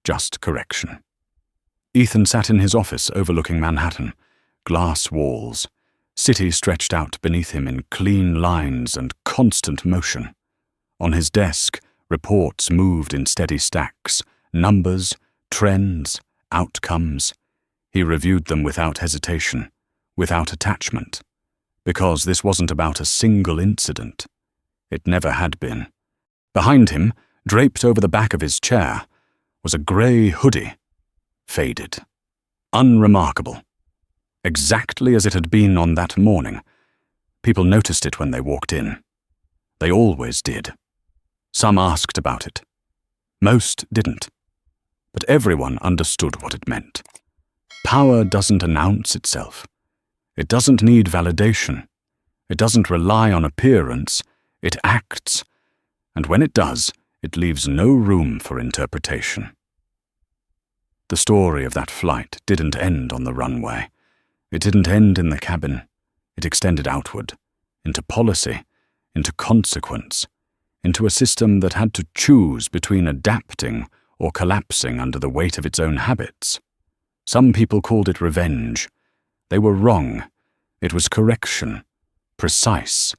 Just correction. Ethan sat in his office overlooking Manhattan. Glass walls. City stretched out beneath him in clean lines and constant motion. On his desk, reports moved in steady stacks. Numbers, trends, outcomes. He reviewed them without hesitation, without attachment, because this wasn't about a single incident. It never had been. Behind him, draped over the back of his chair, was a grey hoodie, faded, unremarkable, exactly as it had been on that morning. People noticed it when they walked in. They always did. Some asked about it. Most didn't. But everyone understood what it meant. Power doesn't announce itself. It doesn't need validation. It doesn't rely on appearance, it acts, and when it does, it leaves no room for interpretation. The story of that flight didn't end on the runway. It didn't end in the cabin. It extended outward, into policy, into consequence, into a system that had to choose between adapting or collapsing under the weight of its own habits. Some people called it revenge. They were wrong. It was correction, precise,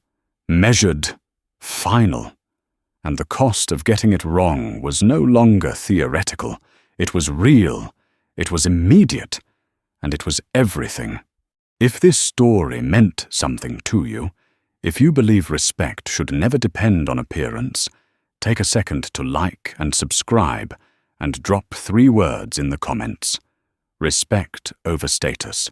measured, final. And the cost of getting it wrong was no longer theoretical. It was real, it was immediate, and it was everything. If this story meant something to you, if you believe respect should never depend on appearance, take a second to like and subscribe and drop 3 words in the comments. Respect over status.